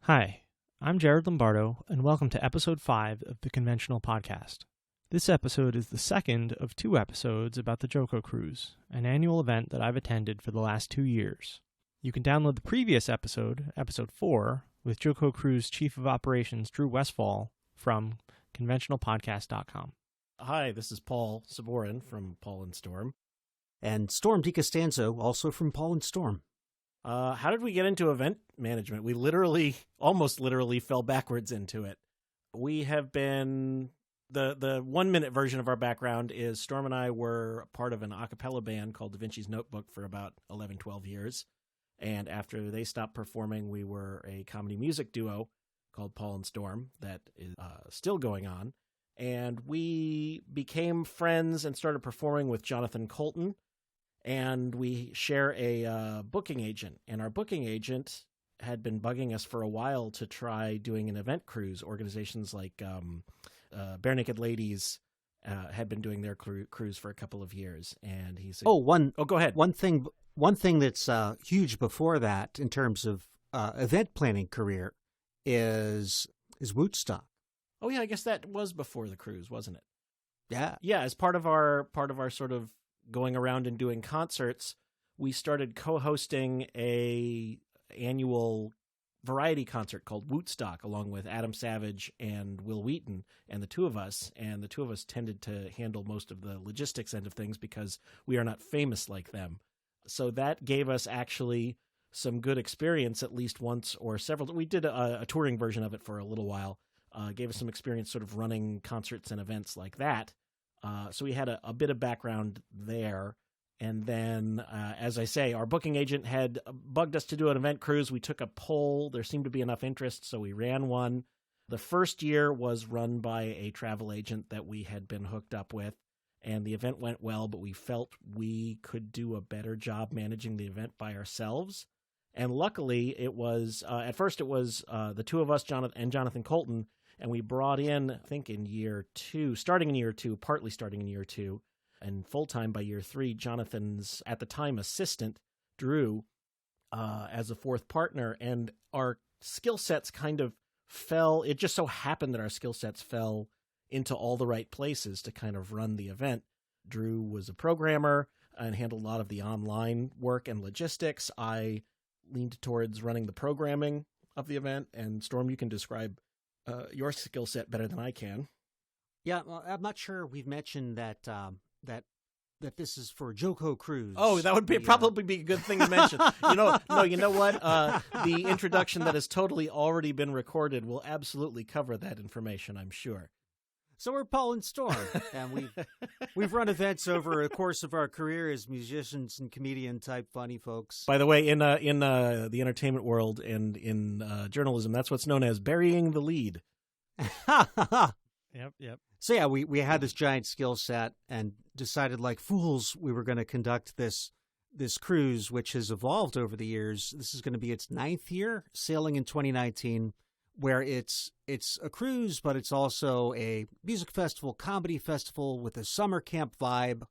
Hi, I'm Jared Lombardo, and welcome to Episode 5 of the Conventional Podcast. This episode is the second of two episodes about the JoCoCruise, an annual event that I've attended for the last 2 years. You can download the previous episode, Episode 4, with JoCoCruise Chief of Operations Drew Westfall from conventionalpodcast.com. Hi, this is Paul Saborin from Paul and Storm. And Storm DiCostanzo, also from Paul and Storm. How did we get into event management? We almost literally fell backwards into it. We have been, the 1 minute version of our background is Storm and I were part of an a cappella band called Da Vinci's Notebook for about 11, 12 years. And after they stopped performing, we were a comedy music duo called Paul and Storm that is still going on. And we became friends and started performing with Jonathan Colton. And we share a booking agent. And our booking agent had been bugging us for a while to try doing an event cruise. Organizations like Bare Naked Ladies had been doing their cruise for a couple of years. And he said, go ahead. One thing that's huge before that in terms of event planning career is Woodstock. Oh, yeah, I guess that was before the cruise, wasn't it? Yeah. Yeah, as part of our sort of going around and doing concerts, we started co-hosting a annual variety concert called Woodstock, along with Adam Savage and Will Wheaton and the two of us. And the two of us tended to handle most of the logistics end of things because we are not famous like them. So that gave us actually some good experience at least once or several. We did a touring version of it for a little while. Gave us some experience sort of running concerts and events like that. So we had a bit of background there. And then, as I say, our booking agent had bugged us to do an event cruise. We took a poll. There seemed to be enough interest, so we ran one. The first year was run by a travel agent that we had been hooked up with. And the event went well, but we felt we could do a better job managing the event by ourselves. And luckily, it was, at first it was the two of us, Jonathan Colton, and we brought in, I think in starting in year two, partly starting in year two, and full-time by year three, Jonathan's, at the time, assistant, Drew, as a fourth partner. And our skill sets kind of fell. It just so happened that our skill sets fell into all the right places to kind of run the event. Drew was a programmer and handled a lot of the online work and logistics. I leaned towards running the programming of the event. And Storm, you can describe your skill set better than I can. Yeah, well, I'm not sure we've mentioned that that this is for JoCoCruise. Oh, that would probably be a good thing to mention. You know what? The introduction that has totally already been recorded will absolutely cover that information, I'm sure. So we're Paul and Storm, and we've run events over the course of our career as musicians and comedian type funny folks. By the way, in the entertainment world and in journalism, that's what's known as burying the lead. Yep. So yeah, we had this giant skill set and decided like fools we were going to conduct this cruise, which has evolved over the years. This is going to be its 9th year, sailing in 2019. Where it's a cruise, but it's also a music festival, comedy festival with a summer camp vibe.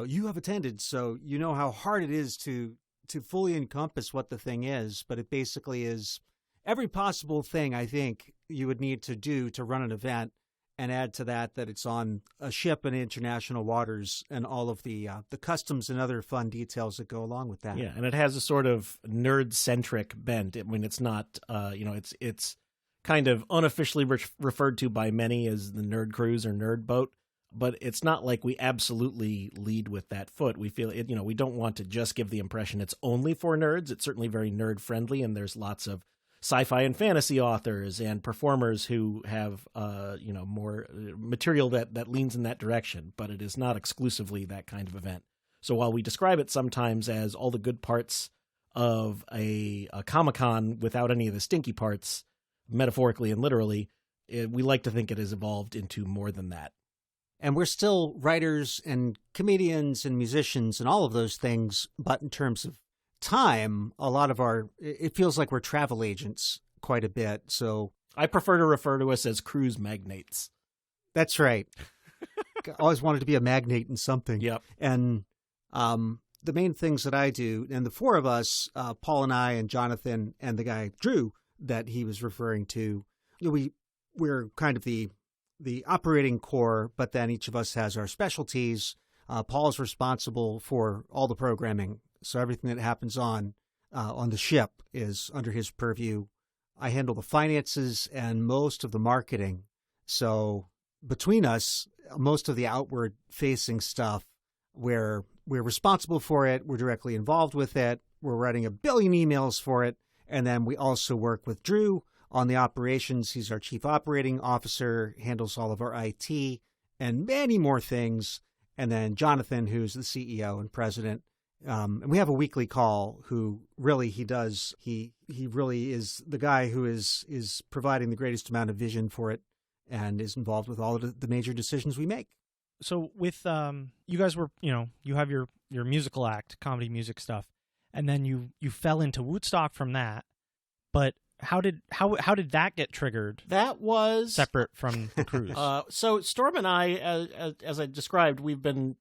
You have attended, so you know how hard it is to fully encompass what the thing is. But it basically is every possible thing I think you would need to do to run an event, and add to that it's on a ship in international waters and all of the customs and other fun details that go along with that. Yeah, and it has a sort of nerd-centric bent. I mean, it's not, it's kind of unofficially referred to by many as the nerd cruise or nerd boat, but it's not like we absolutely lead with that foot. We feel it, we don't want to just give the impression it's only for nerds. It's certainly very nerd friendly, and there's lots of sci-fi and fantasy authors and performers who have, more material that leans in that direction, but it is not exclusively that kind of event. So while we describe it sometimes as all the good parts of a Comic-Con without any of the stinky parts, metaphorically and literally, we like to think it has evolved into more than that. And we're still writers and comedians and musicians and all of those things, but in terms of time, it feels like we're travel agents quite a bit. So I prefer to refer to us as cruise magnates. That's right. Always wanted to be a magnate in something. Yep. And the main things that I do, and the four of us, Paul and I and Jonathan and the guy Drew, that he was referring to. We're kind of the operating core, but then each of us has our specialties. Paul's responsible for all the programming, so everything that happens on the ship is under his purview. I handle the finances and most of the marketing. So between us, most of the outward-facing stuff, we're responsible for it. We're directly involved with it. We're writing 1 billion emails for it. And then we also work with Drew on the operations. He's our chief operating officer, handles all of our IT and many more things. And then Jonathan, who's the CEO and president. And we have a weekly call who really he really is the guy who is providing the greatest amount of vision for it and is involved with all of the major decisions we make. So with you guys were, you have your musical act, comedy music stuff, and then you fell into Woodstock from that. But how did that get triggered? That was separate from the cruise. So Storm and I, as I described, we've been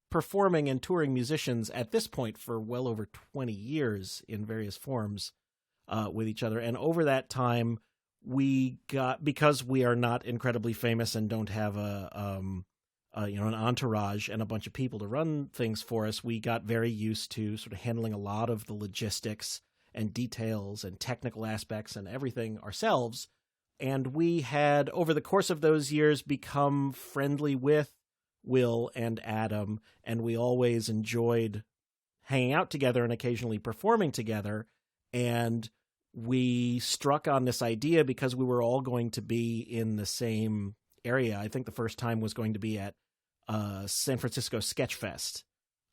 performing and touring musicians at this point for well over 20 years in various forms with each other. And over that time, because we are not incredibly famous and don't have an entourage and a bunch of people to run things for us, we got very used to sort of handling a lot of the logistics and details and technical aspects and everything ourselves. And we had, over the course of those years, become friendly with Will and Adam, and we always enjoyed hanging out together and occasionally performing together. And we struck on this idea because we were all going to be in the same area. I think the first time was going to be at San Francisco Sketchfest.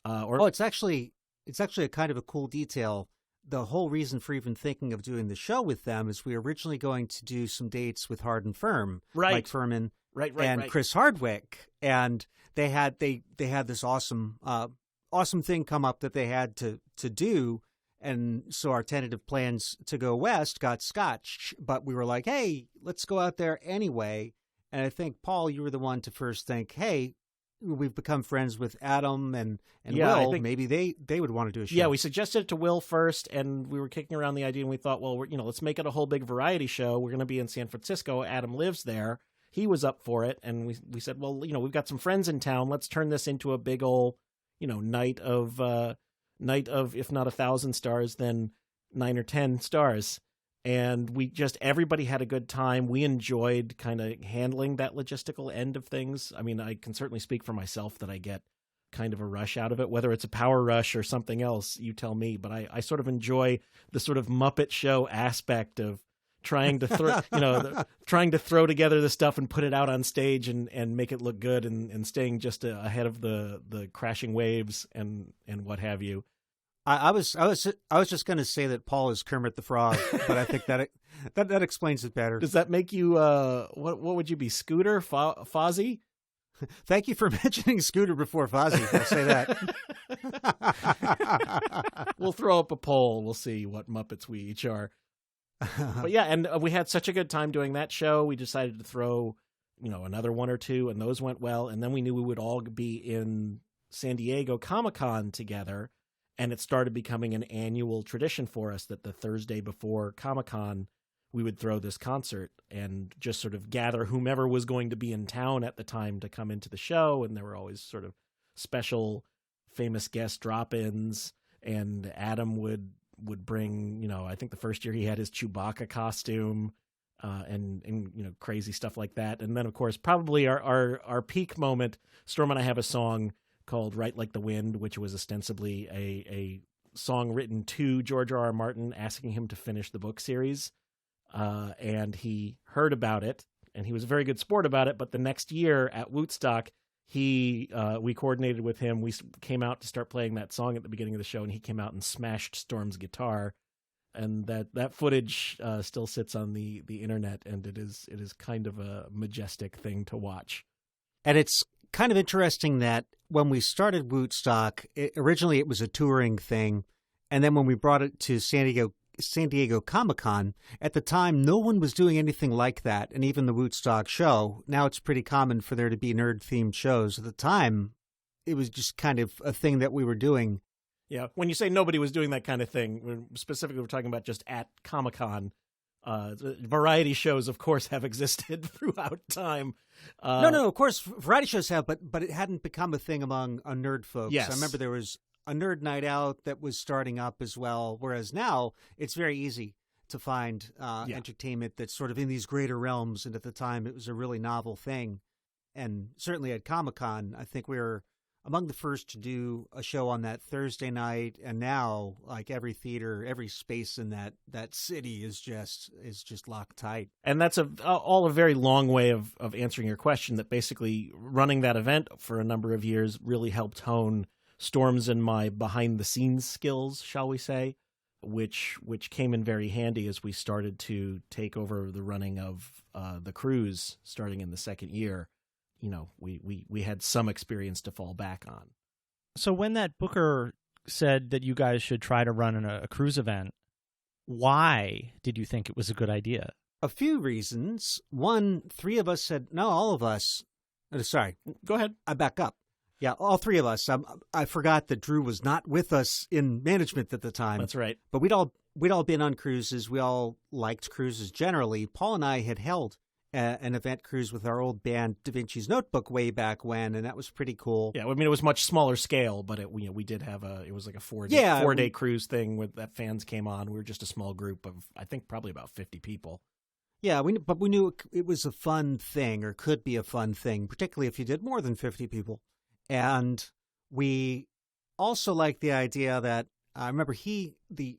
It's actually a kind of a cool detail. The whole reason for even thinking of doing the show with them is we were originally going to do some dates with Hard and Firm, right. Mike Furman, right. Chris Hardwick, and they had this awesome thing come up that they had to do, and so our tentative plans to go west got scotched. But we were like, hey, let's go out there anyway. And I think, Paul, you were the one to first think, hey, we've become friends with Adam and Will. Maybe they would want to do a show. Yeah, we suggested it to Will first, and we were kicking around the idea, and we thought, well, let's make it a whole big variety show. We're going to be in San Francisco. Adam lives there. He was up for it, and we said, well, we've got some friends in town. Let's turn this into a big old, night of if not 1,000 stars, then 9 or 10 stars. And everybody had a good time. We enjoyed kind of handling that logistical end of things. I mean, I can certainly speak for myself that I get kind of a rush out of it, whether it's a power rush or something else, you tell me. But I sort of enjoy the sort of Muppet Show aspect of trying to throw together the stuff and put it out on stage and make it look good and staying just ahead of the crashing waves and what have you. I was just going to say that Paul is Kermit the Frog, but I think that explains it better. Does that make you what would you be, Scooter, Fozzie? Thank you for mentioning Scooter before Fozzie. I'll say that. We'll throw up a poll. We'll see what Muppets we each are. But yeah, and we had such a good time doing that show. We decided to throw, another one or two, and those went well. And then we knew we would all be in San Diego Comic-Con together. And it started becoming an annual tradition for us that the Thursday before Comic-Con, we would throw this concert and just sort of gather whomever was going to be in town at the time to come into the show. And there were always sort of special famous guest drop-ins. And Adam would bring, I think the first year he had his Chewbacca costume and crazy stuff like that. And then, of course, probably our peak moment, Storm and I have a song called Right Like the Wind, which was ostensibly a song written to George R.R. Martin asking him to finish the book series. And he heard about it, and he was a very good sport about it. But the next year at Woodstock, we coordinated with him. We came out to start playing that song at the beginning of the show, and he came out and smashed Storm's guitar. And that footage still sits on the internet, and it is kind of a majestic thing to watch. And it's kind of interesting that when we started Woodstock, originally it was a touring thing, and then when we brought it to San Diego Comic-Con, at the time no one was doing anything like that, and even the Woodstock show. Now it's pretty common for there to be nerd-themed shows. At the time, it was just kind of a thing that we were doing. Yeah, when you say nobody was doing that kind of thing, we're talking about just at Comic-Con. Variety shows, of course, have existed throughout time. No, of course, variety shows have, but it hadn't become a thing among nerd folks. Yes. I remember there was a nerd night out that was starting up as well, whereas now it's very easy to find entertainment that's sort of in these greater realms, and at the time it was a really novel thing. And certainly at Comic-Con, I think we were among the first to do a show on that Thursday night, and now like every theater, every space in that city is just locked tight. And that's all a very long way of answering your question, that basically running that event for a number of years really helped hone Storm's and my behind-the-scenes skills, shall we say, which came in very handy as we started to take over the running of the cruise starting in the second year. You know, we had some experience to fall back on. So when that booker said that you guys should try to run a cruise event, why did you think it was a good idea? A few reasons. One, three of us said, no, all of us. Sorry. Go ahead. I back up. Yeah, all three of us. I forgot that Drew was not with us in management at the time. That's right. But we'd all been on cruises. We all liked cruises generally. Paul and I had held an event cruise with our old band Da Vinci's Notebook way back when, and that was pretty cool. Yeah, I mean, it was much smaller scale, but we did have it was like a four-day cruise thing with that fans came on. We were just a small group of, I think, probably about 50 people. Yeah, but we knew it was a fun thing, or could be a fun thing, particularly if you did more than 50 people. And we also liked the idea that, I remember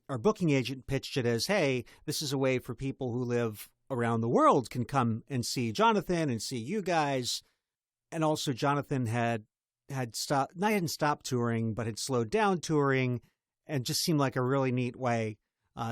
our booking agent pitched it as, hey, this is a way for people who live around the world can come and see Jonathan and see you guys. And also Jonathan had hadn't stopped touring, but had slowed down touring, and just seemed like a really neat way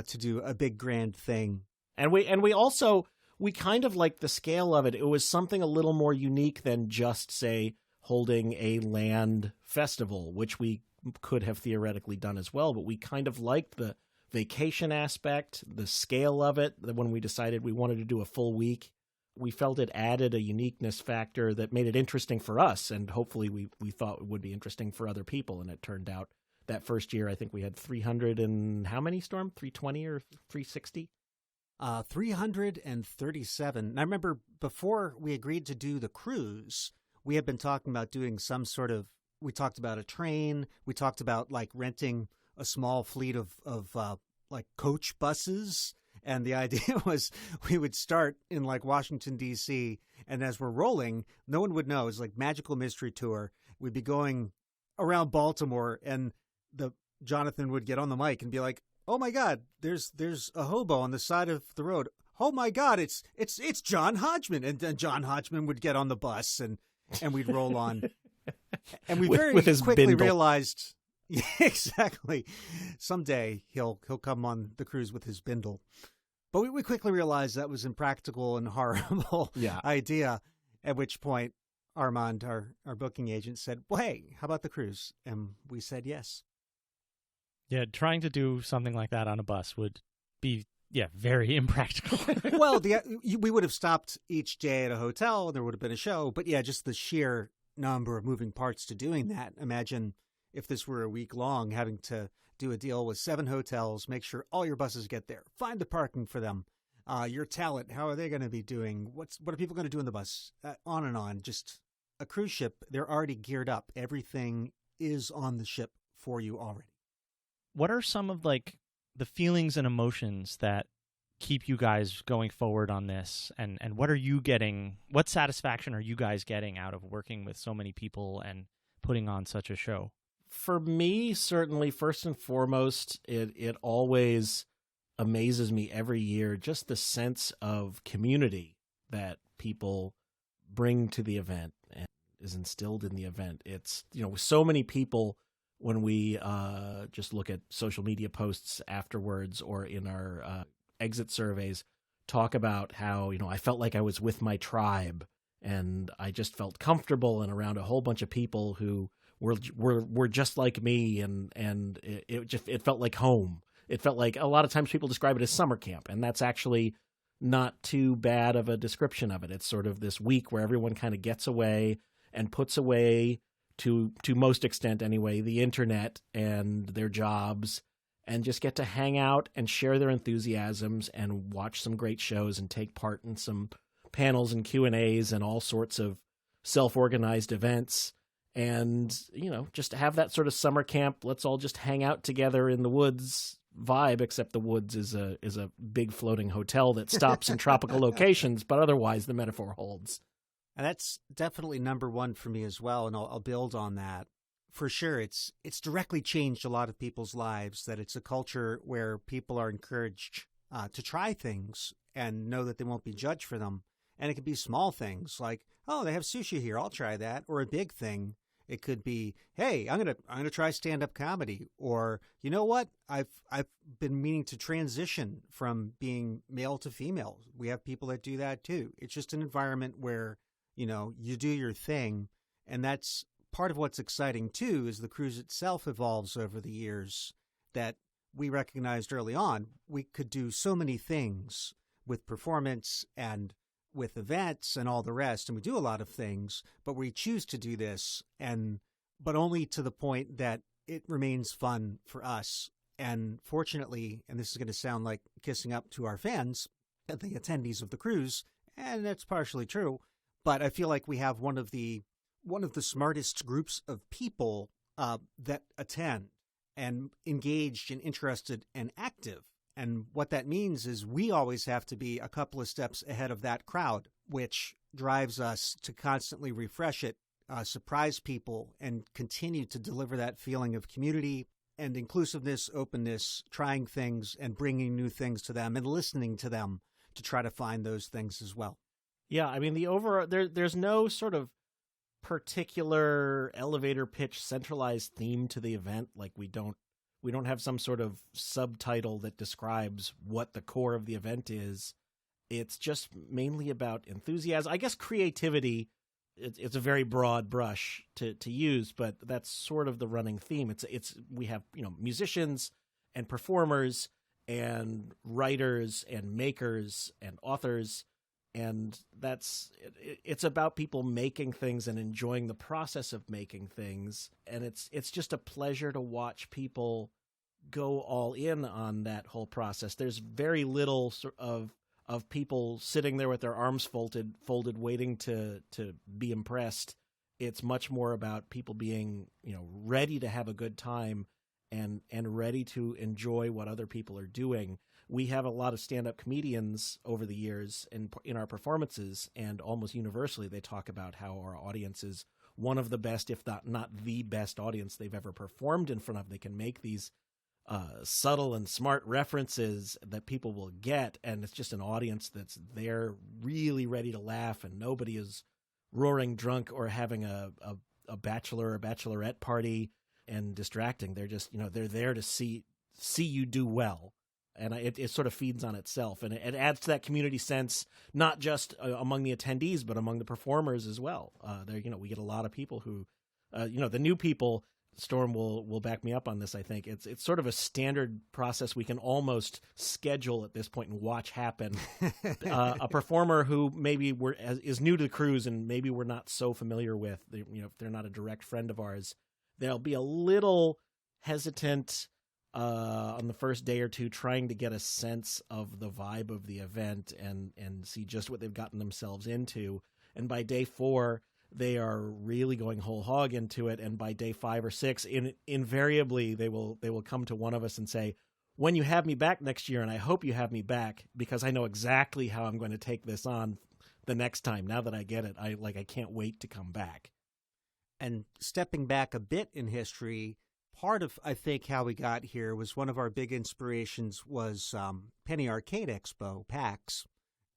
to do a big grand thing. And we also kind of liked the scale of it. It was something a little more unique than just, say, holding a land festival, which we could have theoretically done as well, but we kind of liked the vacation aspect, the scale of it. When we decided we wanted to do a full week, we felt it added a uniqueness factor that made it interesting for us, and hopefully we thought it would be interesting for other people. And it turned out that first year, I think we had 300 and how many, Storm? 320 or 360? 337. And I remember before we agreed to do the cruise, we had been talking about doing some sort of, we talked about a train. We talked about like renting a small fleet of like coach buses. And the idea was we would start in like Washington, D.C. And as we're rolling, no one would know. It's like magical mystery tour. We'd be going around Baltimore, and Jonathan would get on the mic and be like, "Oh my God, there's a hobo on the side of the road. Oh my God, it's John Hodgman." And then John Hodgman would get on the bus, and we'd roll on. And we very with his quickly bindle. Realized, yeah, exactly, someday he'll come on the cruise with his bindle. But we quickly realized that was impractical and horrible idea. At which point, Armand, our booking agent, said, "Well, hey, how about the cruise?" And we said yes. Yeah, trying to do something like that on a bus would be, very impractical. Well, we would have stopped each day at a hotel. There would have been a show. But yeah, just the sheer number of moving parts to doing that. Imagine if this were a week long, having to do a deal with 7 hotels, make sure all your buses get there, find the parking for them, your talent, how are they going to be doing? What are people going to do in the bus? On and on. Just a cruise ship, they're already geared up. Everything is on the ship for you already. What are some of like the feelings and emotions that keep you guys going forward on this? And what are you getting? What satisfaction are you guys getting out of working with so many people and putting on such a show? For me, certainly, first and foremost, it always amazes me every year, just the sense of community that people bring to the event and is instilled in the event. It's, so many people, when we just look at social media posts afterwards or in our exit surveys, talk about how, I felt like I was with my tribe, and I just felt comfortable and around a whole bunch of people who were just like me, and it felt like home. It felt like, a lot of times people describe it as summer camp, and that's actually not too bad of a description of it. It's sort of this week where everyone kind of gets away and puts away, to most extent anyway, the internet and their jobs, and just get to hang out and share their enthusiasms and watch some great shows and take part in some panels and Q&As and all sorts of self-organized events. And, just have that sort of summer camp. Let's all just hang out together in the woods vibe, except the woods is a big floating hotel that stops in tropical locations, but otherwise the metaphor holds. And that's definitely number one for me as well, and I'll build on that. For sure, it's directly changed a lot of people's lives, that it's a culture where people are encouraged to try things and know that they won't be judged for them. And it could be small things like, oh, they have sushi here, I'll try that. Or a big thing, it could be, hey, I'm gonna try stand-up comedy. Or, you know what, I've been meaning to transition from being male to female. We have people that do that too. It's just an environment where, you do your thing. And that's part of what's exciting too, is the cruise itself evolves over the years, that we recognized early on we could do so many things with performance and with events and all the rest. And we do a lot of things, but we choose to do this, but only to the point that it remains fun for us. And fortunately, and this is going to sound like kissing up to our fans, the attendees of the cruise, and that's partially true, but I feel like we have one of the smartest groups of people that attend and engaged and interested and active. And what that means is we always have to be a couple of steps ahead of that crowd, which drives us to constantly refresh it, surprise people, and continue to deliver that feeling of community and inclusiveness, openness, trying things and bringing new things to them and listening to them to try to find those things as well. Yeah, I mean, there's no sort of particular elevator pitch centralized theme to the event. Like we don't have some sort of subtitle that describes what the core of the event is. It's just mainly about enthusiasm. I guess creativity, it's a very broad brush to use, but that's sort of the running theme. We have, musicians and performers and writers and makers and authors. And it's about people making things and enjoying the process of making things. And it's just a pleasure to watch people go all in on that whole process. There's very little of people sitting there with their arms folded, waiting to be impressed. It's much more about people being, ready to have a good time and ready to enjoy what other people are doing. We have a lot of stand-up comedians over the years in our performances, and almost universally they talk about how our audience is one of the best, if not the best audience they've ever performed in front of. They can make these subtle and smart references that people will get, and it's just an audience that's there really ready to laugh, and nobody is roaring drunk or having a bachelor or bachelorette party and distracting. They're just, they're there to see you do well. And it sort of feeds on itself, and it adds to that community sense, not just among the attendees, but among the performers as well. We get a lot of people who, the new people. Storm will back me up on this. I think it's sort of a standard process we can almost schedule at this point and watch happen. A performer who maybe is new to the cruise and maybe we're not so familiar with, if they're not a direct friend of ours, they'll be a little hesitant on the first day or two, trying to get a sense of the vibe of the event and see just what they've gotten themselves into. And by day 4, they are really going whole hog into it. And by day 5 or 6, invariably they will come to one of us and say, when you have me back next year, and I hope you have me back because I know exactly how I'm going to take this on the next time. Now that I get it, I can't wait to come back. And stepping back a bit in history, part of, I think, how we got here was one of our big inspirations was Penny Arcade Expo, PAX,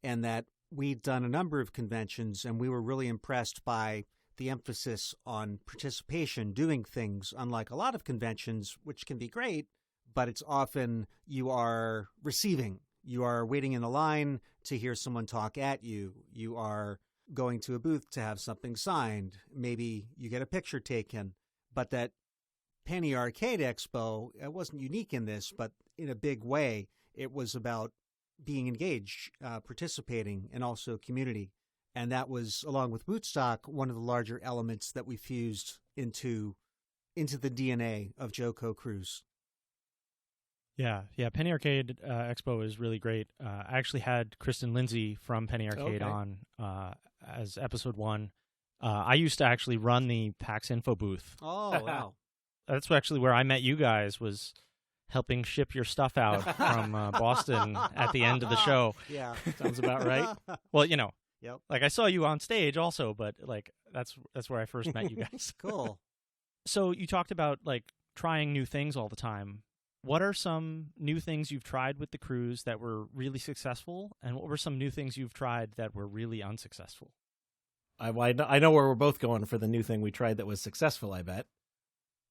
and that we'd done a number of conventions, and we were really impressed by the emphasis on participation, doing things, unlike a lot of conventions, which can be great, but it's often you are receiving. You are waiting in a line to hear someone talk at you. You are going to a booth to have something signed. Maybe you get a picture taken, but that Penny Arcade Expo, it wasn't unique in this, but in a big way, it was about being engaged, participating, and also community. And that was, along with Woodstock, one of the larger elements that we fused into the DNA of JoCoCruise. Yeah. Penny Arcade Expo is really great. I actually had Kristen Lindsay from Penny Arcade on as episode 1. I used to actually run the PAX Info booth. Oh, wow. That's actually where I met you guys, was helping ship your stuff out from Boston at the end of the show. Yeah. Sounds about right. Well, Yep. like I saw you on stage also, but like that's where I first met you guys. Cool. So you talked about like trying new things all the time. What are some new things you've tried with the cruise that were really successful, and what were some new things you've tried that were really unsuccessful? I know where we're both going for the new thing we tried that was successful, I bet.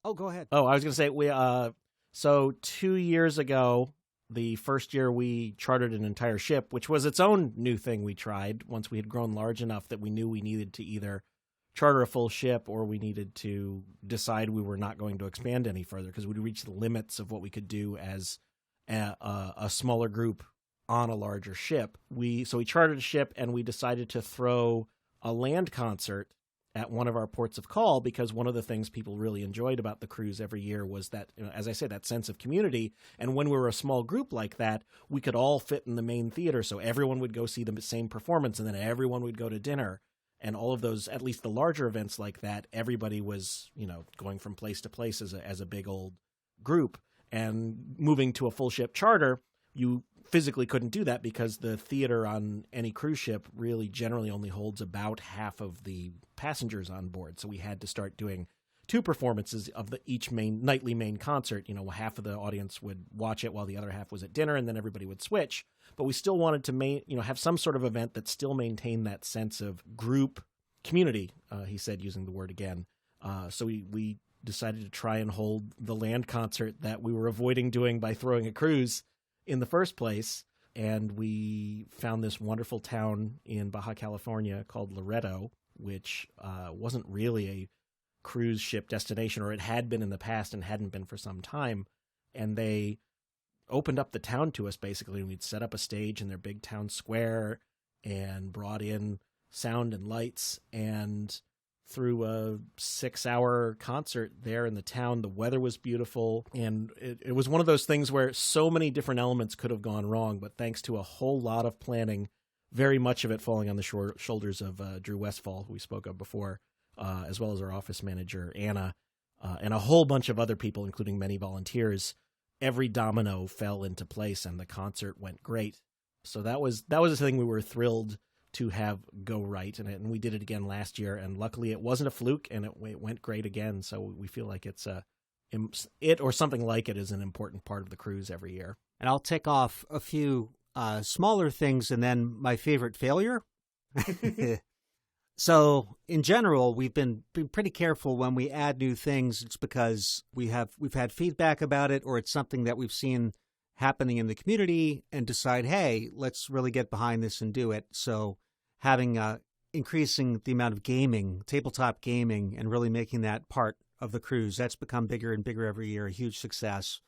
Oh, go ahead. Oh, I was going to say, so 2 years ago, the first year we chartered an entire ship, which was its own new thing we tried once we had grown large enough that we knew we needed to either charter a full ship or we needed to decide we were not going to expand any further because we'd reached the limits of what we could do as a smaller group on a larger ship. So we chartered a ship and we decided to throw a land concert at one of our ports of call, because one of the things people really enjoyed about the cruise every year was that, as I say, that sense of community. And when we were a small group like that, we could all fit in the main theater. So everyone would go see the same performance, and then everyone would go to dinner. And all of those, at least the larger events like that, everybody was, going from place to place as a big old group. And moving to a full ship charter, you physically couldn't do that because the theater on any cruise ship really generally only holds about half of the passengers on board. So we had to start doing 2 performances of each nightly main concert. Half of the audience would watch it while the other half was at dinner, and then everybody would switch. But we still wanted to have some sort of event that still maintained that sense of group community, he said, using the word again. So we decided to try and hold the land concert that we were avoiding doing by throwing a cruise in the first place. And we found this wonderful town in Baja California called Loreto, which wasn't really a cruise ship destination, or it had been in the past and hadn't been for some time. And they opened up the town to us, basically. We'd set up a stage in their big town square and brought in sound and lights, and through a 6-hour concert there in the town. The weather was beautiful, and it was one of those things where so many different elements could have gone wrong, but thanks to a whole lot of planning, very much of it falling on the shoulders of Drew Westfall, who we spoke of before, as well as our office manager, Anna, and a whole bunch of other people, including many volunteers, every domino fell into place, and the concert went great. So that was a thing we were thrilled to have go right, and we did it again last year, and luckily it wasn't a fluke, and it went great again. So we feel like it or something like it is an important part of the cruise every year. And I'll tick off a few smaller things, and then my favorite failure. So in general, we've been pretty careful when we add new things. It's because we've had feedback about it, or it's something that we've seen happening in the community and decide, hey, let's really get behind this and do it. So having increasing the amount of gaming, tabletop gaming, and really making that part of the cruise, that's become bigger and bigger every year, a huge success.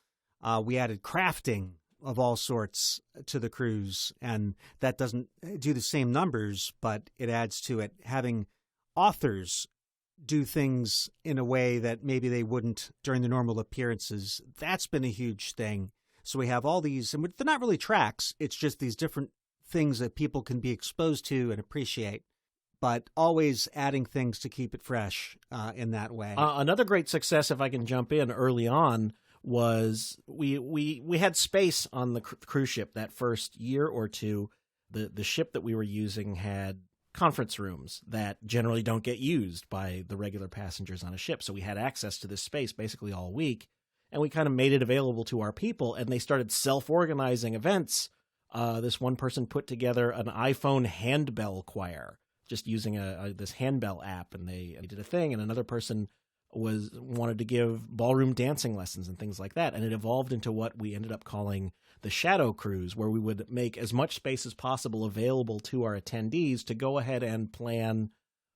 We added crafting of all sorts to the cruise, and that doesn't do the same numbers, but it adds to it. Having authors do things in a way that maybe they wouldn't during the normal appearances, that's been a huge thing. So we have all these, and they're not really tracks, it's just these different things that people can be exposed to and appreciate, but always adding things to keep it fresh in that way. Another great success, if I can jump in early on, was we had space on the cruise ship that first year or two. The ship that we were using had conference rooms that generally don't get used by the regular passengers on a ship. So we had access to this space basically all week, and we kind of made it available to our people, and they started self-organizing events. This one person put together an iPhone handbell choir, just using this handbell app, and they did a thing, and another person wanted to give ballroom dancing lessons and things like that. And it evolved into what we ended up calling the Shadow Cruise, where we would make as much space as possible available to our attendees to go ahead and plan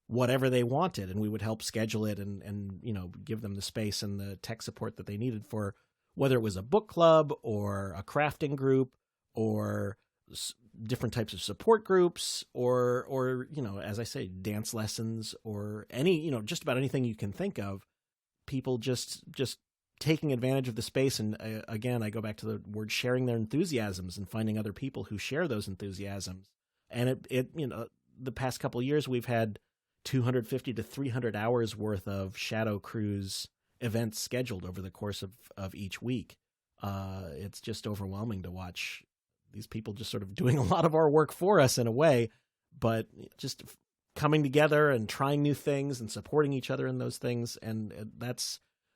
whatever they wanted. And we would help schedule it and give them the space and the tech support that they needed for whether it was a book club or a crafting group or different types of support groups or as I say, dance lessons or any, just about anything you can think of. People just taking advantage of the space. And again, I go back to the word sharing their enthusiasms and finding other people who share those enthusiasms. And it the past couple of years, we've had 250 to 300 hours worth of JoCoCruise events scheduled over the course of each week. It's just overwhelming to watch these people just sort of doing a lot of our work for us in a way, but just coming together and trying new things and supporting each other in those things. And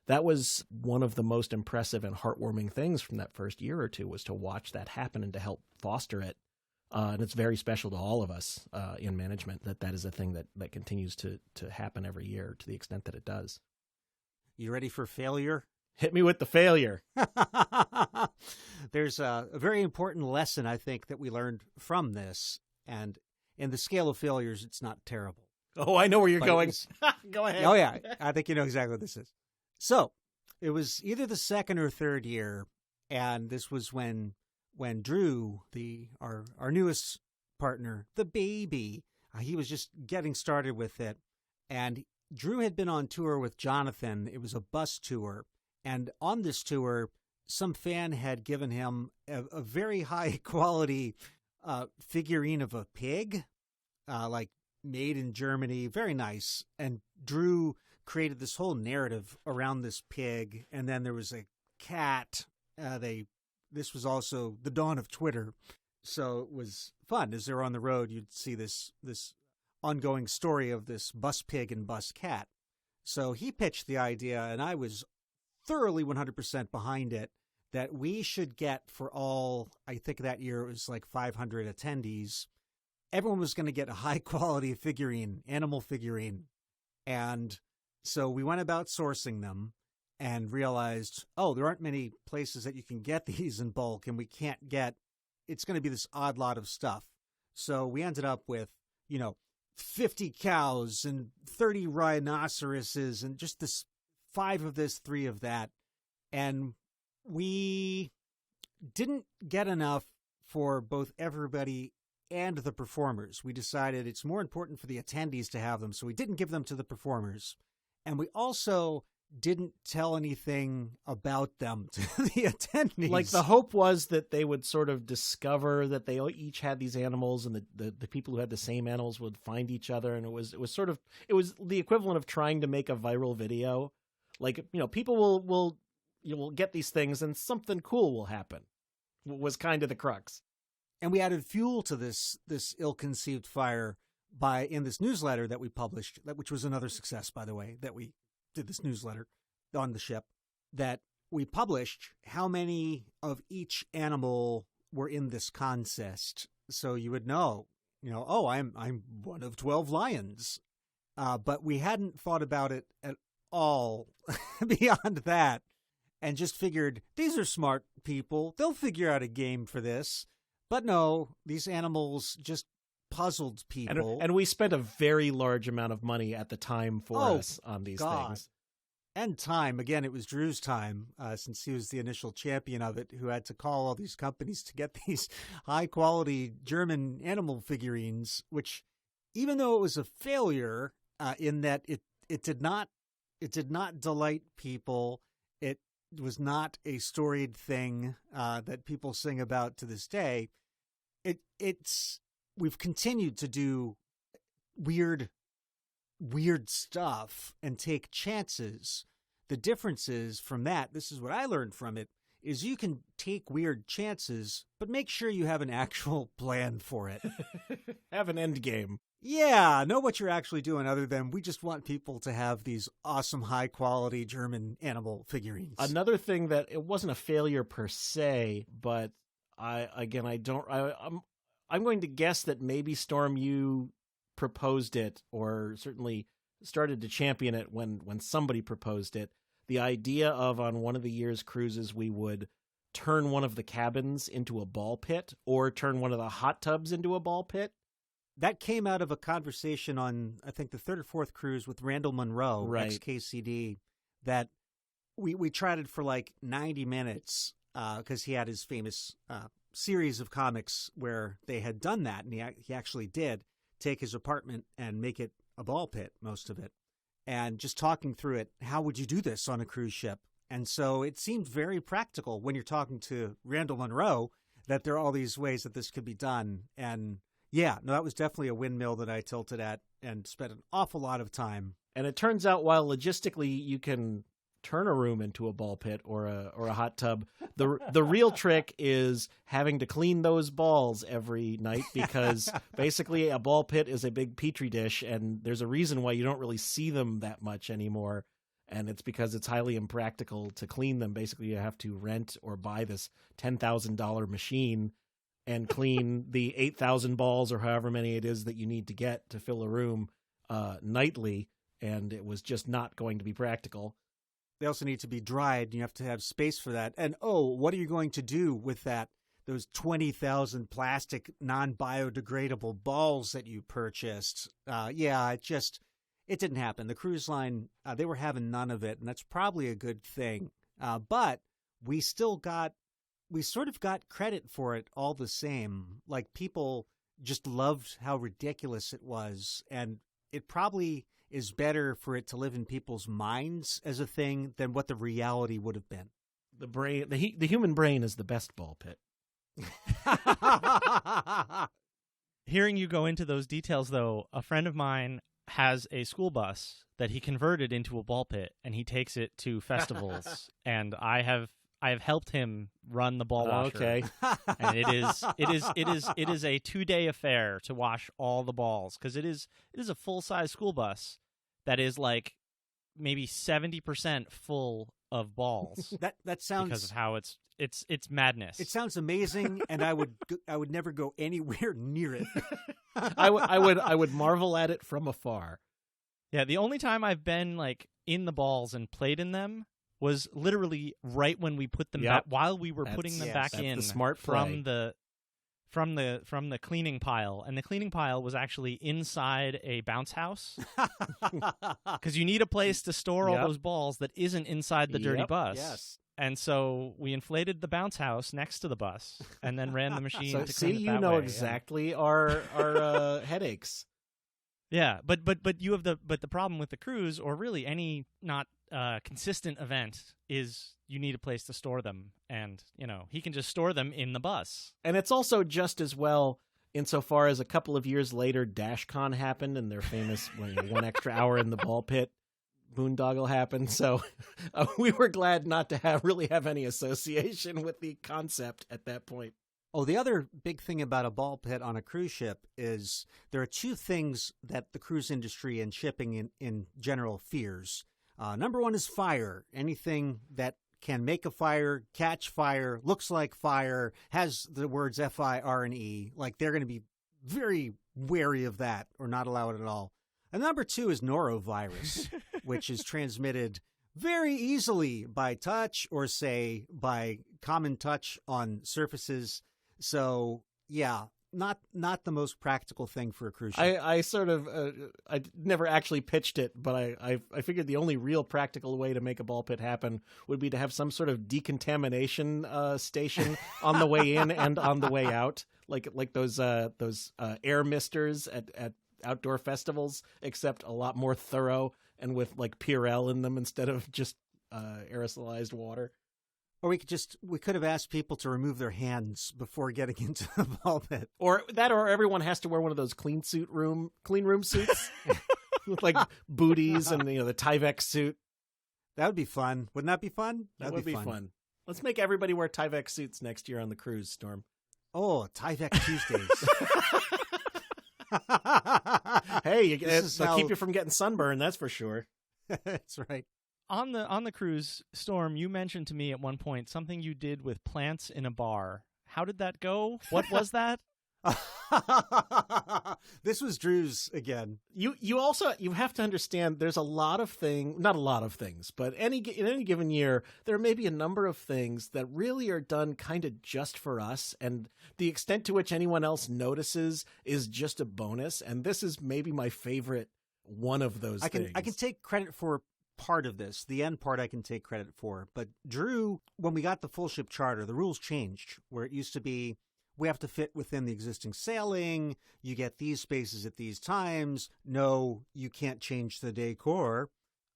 that was one of the most impressive and heartwarming things from that first year or two, was to watch that happen and to help foster it. And it's very special to all of us in management that is a thing that continues to happen every year to the extent that it does. You ready for failure? Hit me with the failure. There's a very important lesson, I think, that we learned from this. And in the scale of failures, it's not terrible. Oh, I know where you're going. Go ahead. Oh, yeah. I think you know exactly what this is. So it was either the second or third year, and this was when Drew, our newest partner, the baby, he was just getting started with it. And Drew had been on tour with Jonathan. It was a bus tour. And on this tour, some fan had given him a very high quality figurine of a pig, like made in Germany. Very nice. And Drew created this whole narrative around this pig. And then there was a cat. This was also the dawn of Twitter. So it was fun. As they were on the road, you'd see this ongoing story of this bus pig and bus cat. So he pitched the idea, and I was thoroughly 100% behind it, that we should get for all, I think that year it was like 500 attendees, everyone was going to get a high-quality figurine, animal figurine. And so we went about sourcing them and realized, there aren't many places that you can get these in bulk, and we can't get, it's going to be this odd lot of stuff. So we ended up with, 50 cows and 30 rhinoceroses and just this 5 of this, 3 of that. And we didn't get enough for both everybody and the performers. We decided it's more important for the attendees to have them, so we didn't give them to the performers. And we also didn't tell anything about them to the attendees. Like, the hope was that they would sort of discover that they each had these animals, and the people who had the same animals would find each other. And it was the equivalent of trying to make a viral video. Like, people will get these things and something cool will happen, was kind of the crux. And we added fuel to this ill-conceived fire in this newsletter that we published, which was another success, by the way, that we did this newsletter on the ship, that we published how many of each animal were in this contest. So you would know, I'm one of 12 lions. But we hadn't thought about it at all beyond that, and just figured these are smart people. They'll figure out a game for this. But no, these animals just puzzled people. And we spent a very large amount of money at the time for us on these things. And time. Again, it was Drew's time, since he was the initial champion of it, who had to call all these companies to get these high-quality German animal figurines, which, even though it was a failure in that it did not delight people, it was not a storied thing that people sing about to this day. We've continued to do weird stuff and take chances. The difference is from that, this is what I learned from it, is you can take weird chances, but make sure you have an actual plan for it. Have an end game. Yeah, know what you're actually doing, other than we just want people to have these awesome high-quality German animal figurines. Another thing that it wasn't a failure per se, but I'm going to guess that maybe Storm, you proposed it, or certainly started to champion it when somebody proposed it. The idea of, on one of the year's cruises, we would turn one of the cabins into a ball pit, or turn one of the hot tubs into a ball pit. That came out of a conversation on, I think, the 3rd or 4th cruise with Randall Monroe, right, ex-KCD, that we tried it for like 90 minutes because he had his famous series of comics where they had done that, and he actually did take his apartment and make it a ball pit, most of it. And just talking through it, how would you do this on a cruise ship? And so it seemed very practical when you're talking to Randall Munroe that there are all these ways that this could be done. And yeah, no, that was definitely a windmill that I tilted at and spent an awful lot of time. And it turns out while logistically you can turn a room into a ball pit or a hot tub, the real trick is having to clean those balls every night, because basically a ball pit is a big petri dish, and there's a reason why you don't really see them that much anymore. And it's because it's highly impractical to clean them. Basically, you have to rent or buy this $10,000 machine and clean the 8,000 balls or however many it is that you need to get to fill a room nightly. And it was just not going to be practical. They also need to be dried, and you have to have space for that. And, what are you going to do with that? Those 20,000 plastic non-biodegradable balls that you purchased. It didn't happen. The cruise line, they were having none of it, and that's probably a good thing. But we sort of got credit for it all the same. Like, people just loved how ridiculous it was, and it probably is better for it to live in people's minds as a thing than what the reality would have been. The human brain is the best ball pit. Hearing you go into those details, though, a friend of mine has a school bus that he converted into a ball pit, and he takes it to festivals. And I have helped him run the ball washer. Okay. And it is a 2-day affair to wash all the balls, because it is a full-size school bus that is like maybe 70% full of balls. That sounds, because of how it's madness. It sounds amazing, and I would never go anywhere near it. I would marvel at it from afar. Yeah, the only time I've been like in the balls and played in them was literally right when we put them back, while we were putting them back in, the smart play. from the cleaning pile. And the cleaning pile was actually inside a bounce house, because you need a place to store all those balls that isn't inside the dirty bus. Yes. And so we inflated the bounce house next to the bus, and then ran the machine So to clean it that you know way. exactly our headaches. Yeah, but you have the problem with the cruise, or really any not consistent event, is you need a place to store them, and he can just store them in the bus. And it's also just as well, insofar as a couple of years later, DashCon happened, and their famous 1 extra hour in the ball pit boondoggle happened. So we were glad not to really have any association with the concept at that point. Oh, the other big thing about a ball pit on a cruise ship is there are two things that the cruise industry and shipping in general fears. Number one is fire. Anything that can make a fire, catch fire, looks like fire, has the words F-I-R-E, like they're going to be very wary of that or not allow it at all. And number two is norovirus, which is transmitted very easily by touch or, say, by common touch on surfaces. So, yeah, not the most practical thing for a cruise ship. I sort of, I never actually pitched it, but I figured the only real practical way to make a ball pit happen would be to have some sort of decontamination station on the way in and on the way out, like those air misters at outdoor festivals, except a lot more thorough and with like Purell in them instead of just aerosolized water. Or we could have asked people to remove their hands before getting into the ball pit. Or everyone has to wear one of those clean room suits with like booties and the Tyvek suit. That would be fun. Wouldn't that be fun? That would be fun. Let's make everybody wear Tyvek suits next year on the cruise, Storm. Oh, Tyvek Tuesdays. Hey, they'll keep you from getting sunburned, that's for sure. That's right. On the cruise, Storm, you mentioned to me at one point something you did with plants in a bar. How did that go? What was that? This was Drew's again. You also have to understand there's not a lot of things, but in any given year there may be a number of things that really are done kind of just for us, and the extent to which anyone else notices is just a bonus. And this is maybe my favorite one of those things. I can take credit for part of this. The end part I can take credit for. But Drew, when we got the full ship charter, the rules changed, where it used to be we have to fit within the existing sailing. You get these spaces at these times. No, you can't change the decor.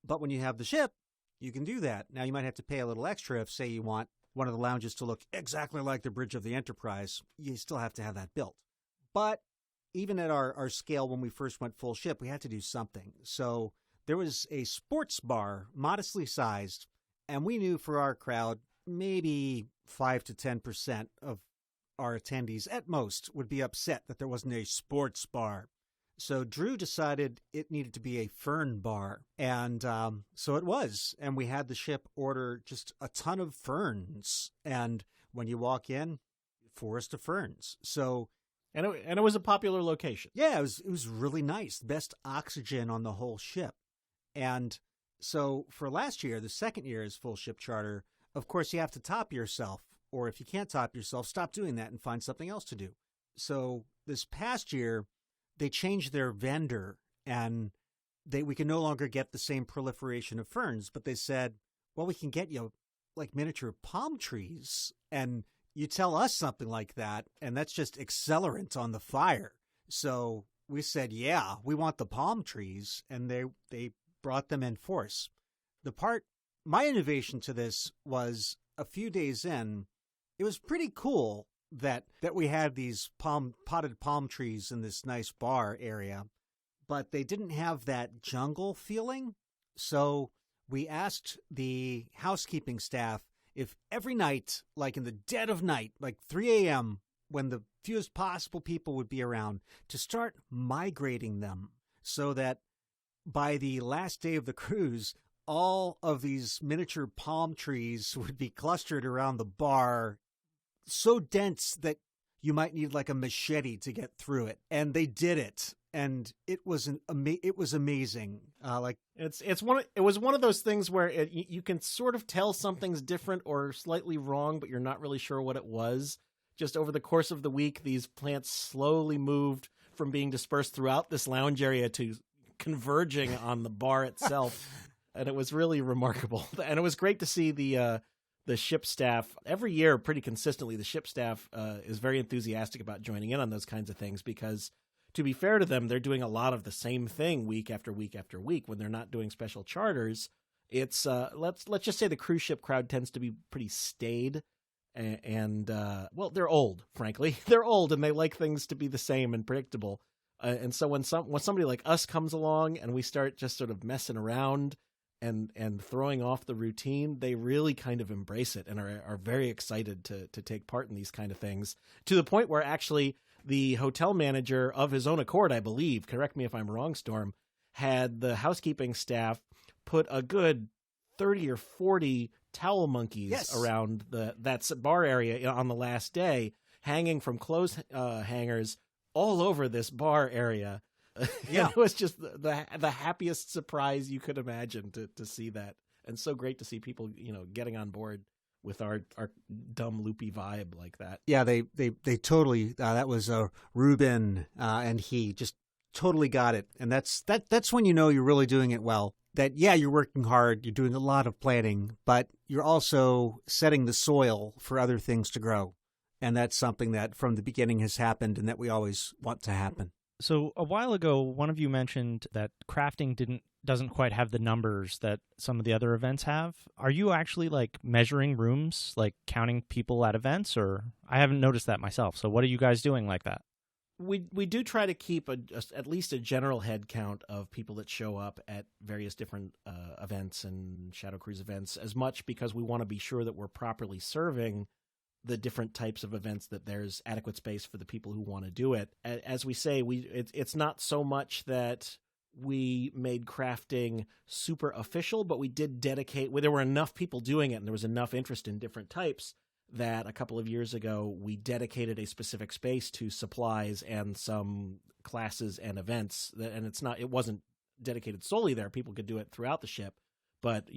But when you have the ship, you can do that. Now, you might have to pay a little extra if, say, you want one of the lounges to look exactly like the bridge of the Enterprise. You still have to have that built. But even at our scale, when we first went full ship, we had to do something. So there was a sports bar, modestly sized, and we knew for our crowd, maybe 5 to 10% of our attendees at most would be upset that there wasn't a sports bar. So Drew decided it needed to be a fern bar. And so it was. And we had the ship order just a ton of ferns. And when you walk in, forest of ferns. So And it was a popular location. yeah, it was really nice. Best oxygen on the whole ship. And so for last year, the second year is full ship charter, of course you have to top yourself. Or if you can't top yourself, stop doing that and find something else to do. So this past year, they changed their vendor, and we can no longer get the same proliferation of ferns, but they said, well, we can get you like miniature palm trees, and you tell us something like that, and that's just accelerant on the fire. So we said, yeah, we want the palm trees, and they brought them in force. My innovation to this was a few days in, it was pretty cool that we had these potted palm trees in this nice bar area, but they didn't have that jungle feeling. So we asked the housekeeping staff if every night, like in the dead of night, like 3 a.m., when the fewest possible people would be around, to start migrating them so that by the last day of the cruise, all of these miniature palm trees would be clustered around the bar, so dense that you might need like a machete to get through it. And they did it. And it was amazing. It was one of those things where you can sort of tell something's different or slightly wrong, but you're not really sure what it was. Just over the course of the week, these plants slowly moved from being dispersed throughout this lounge area to converging on the bar itself. And it was really remarkable. And it was great to see the ship staff every year pretty consistently. The ship staff is very enthusiastic about joining in on those kinds of things because, to be fair to them, they're doing a lot of the same thing week after week after week when they're not doing special charters. It's let's just say the cruise ship crowd tends to be pretty staid and well, they're old, frankly. They're old and they like things to be the same and predictable. And so when somebody like us comes along and we start just sort of messing around and throwing off the routine, they really kind of embrace it and are very excited to take part in these kind of things, to the point where actually the hotel manager, of his own accord, I believe, correct me if I'm wrong, Storm, had the housekeeping staff put a good 30 or 40 towel monkeys around that bar area on the last day, hanging from clothes hangers all over this bar area. Yeah, it was just the happiest surprise you could imagine to see that, and so great to see people, getting on board with our dumb loopy vibe like that. Yeah, they totally. That was Ruben, and he just totally got it, and that's when you know you're really doing it well. That you're working hard, you're doing a lot of planning, but you're also setting the soil for other things to grow, and that's something that from the beginning has happened, and that we always want to happen. So a while ago, one of you mentioned that crafting doesn't quite have the numbers that some of the other events have. Are you actually like measuring rooms, like counting people at events, or I haven't noticed that myself. So what are you guys doing like that? We do try to keep at least a general head count of people that show up at various different events and Shadow Cruise events, as much because we want to be sure that we're properly serving the different types of events, that there's adequate space for the people who want to do it. As we say, it's not so much that we made crafting super official, but we did dedicate, there were enough people doing it and there was enough interest in different types that a couple of years ago we dedicated a specific space to supplies and some classes and events. And it wasn't dedicated solely there. People could do it throughout the ship, but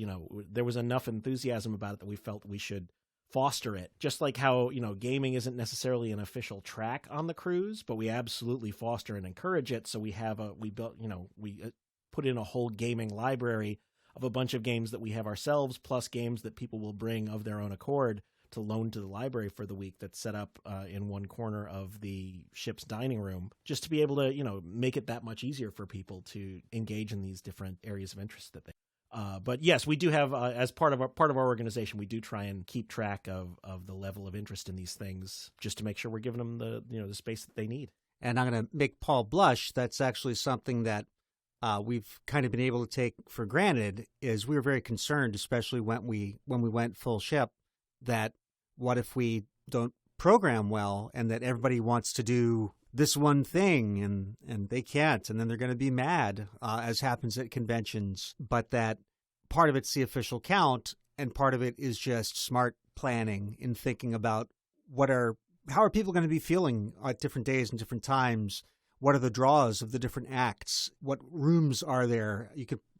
there was enough enthusiasm about it that we felt we should foster it. Just like how, gaming isn't necessarily an official track on the cruise, but we absolutely foster and encourage it. So we put in a whole gaming library of a bunch of games that we have ourselves, plus games that people will bring of their own accord to loan to the library for the week, that's set up in one corner of the ship's dining room, just to be able to, make it that much easier for people to engage in these different areas of interest that they But yes, we do have as part of our organization, we do try and keep track of the level of interest in these things, just to make sure we're giving them the space that they need. And I'm going to make Paul blush. That's actually something that we've kind of been able to take for granted. Is we were very concerned, especially when we went full ship, that what if we don't program well, and that everybody wants to do this one thing and they can't, and then they're going to be mad, as happens at conventions. But that part of it's the official count, and part of it is just smart planning in thinking about how are people going to be feeling at different days and different times. What are the draws of the different acts? What rooms are there?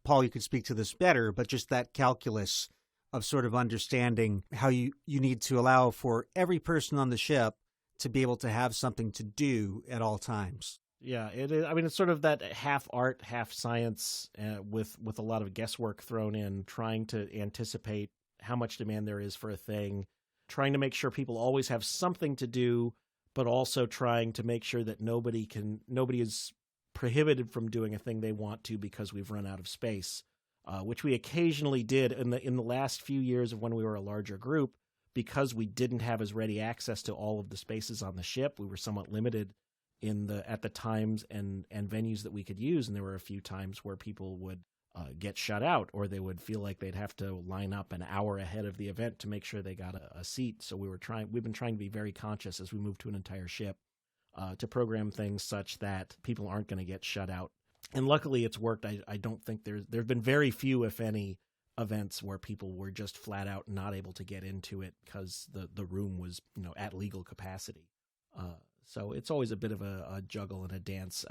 Paul, you could speak to this better, but just that calculus of sort of understanding how you need to allow for every person on the ship to be able to have something to do at all times. Yeah, it is. I mean, it's sort of that half art, half science, with a lot of guesswork thrown in, trying to anticipate how much demand there is for a thing, trying to make sure people always have something to do, but also trying to make sure that nobody is prohibited from doing a thing they want to because we've run out of space, which we occasionally did in the last few years of when we were a larger group. Because we didn't have as ready access to all of the spaces on the ship, we were somewhat limited at the times and venues that we could use, and there were a few times where people would get shut out, or they would feel like they'd have to line up an hour ahead of the event to make sure they got a seat. So we've been trying to be very conscious as we move to an entire ship to program things such that people aren't going to get shut out. And luckily, it's worked. I don't think there've been very few, if any, events where people were just flat out not able to get into it because the room was at legal capacity. So it's always a bit of a juggle and a dance.